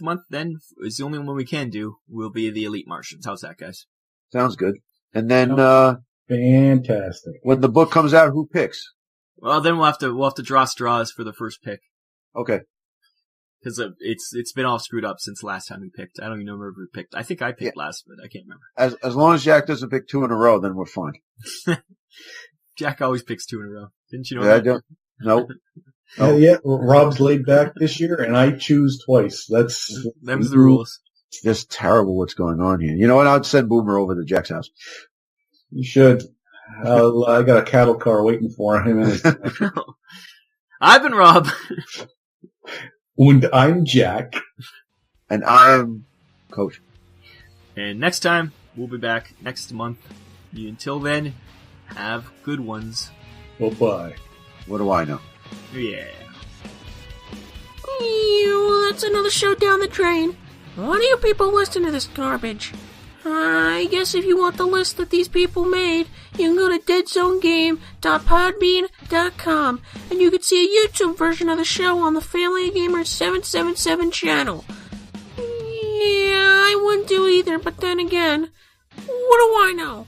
month then is the only one we can do will be the Elite Martians. How's that, guys? Sounds good. And then, fantastic. When the book comes out, who picks? Well, then we'll have to draw straws for the first pick. Okay. Because it's been all screwed up since the last time we picked. I don't even remember who picked. I think I picked last, but I can't remember. As long as Jack doesn't pick 2 in a row, then we're fine. Jack always picks 2 in a row. Didn't you know that? I don't. Nope. Yeah, Rob's laid back this year, and I choose twice. Them's the rules. It's just terrible what's going on here. You know what? I'd send Boomer over to Jack's house. You should. I got a cattle car waiting for him. I've been Rob. And I'm Jack. And I'm Coach. And next time, we'll be back next month. Until then, have good ones. Bye-bye. What do I know? Yeah. That's another show down the drain. Why do you people listen to this garbage? I guess if you want the list that these people made, you can go to deadzone.podbean.com and you can see a YouTube version of the show on the Family Gamer 777 channel. Yeah, I wouldn't do either, but then again, what do I know?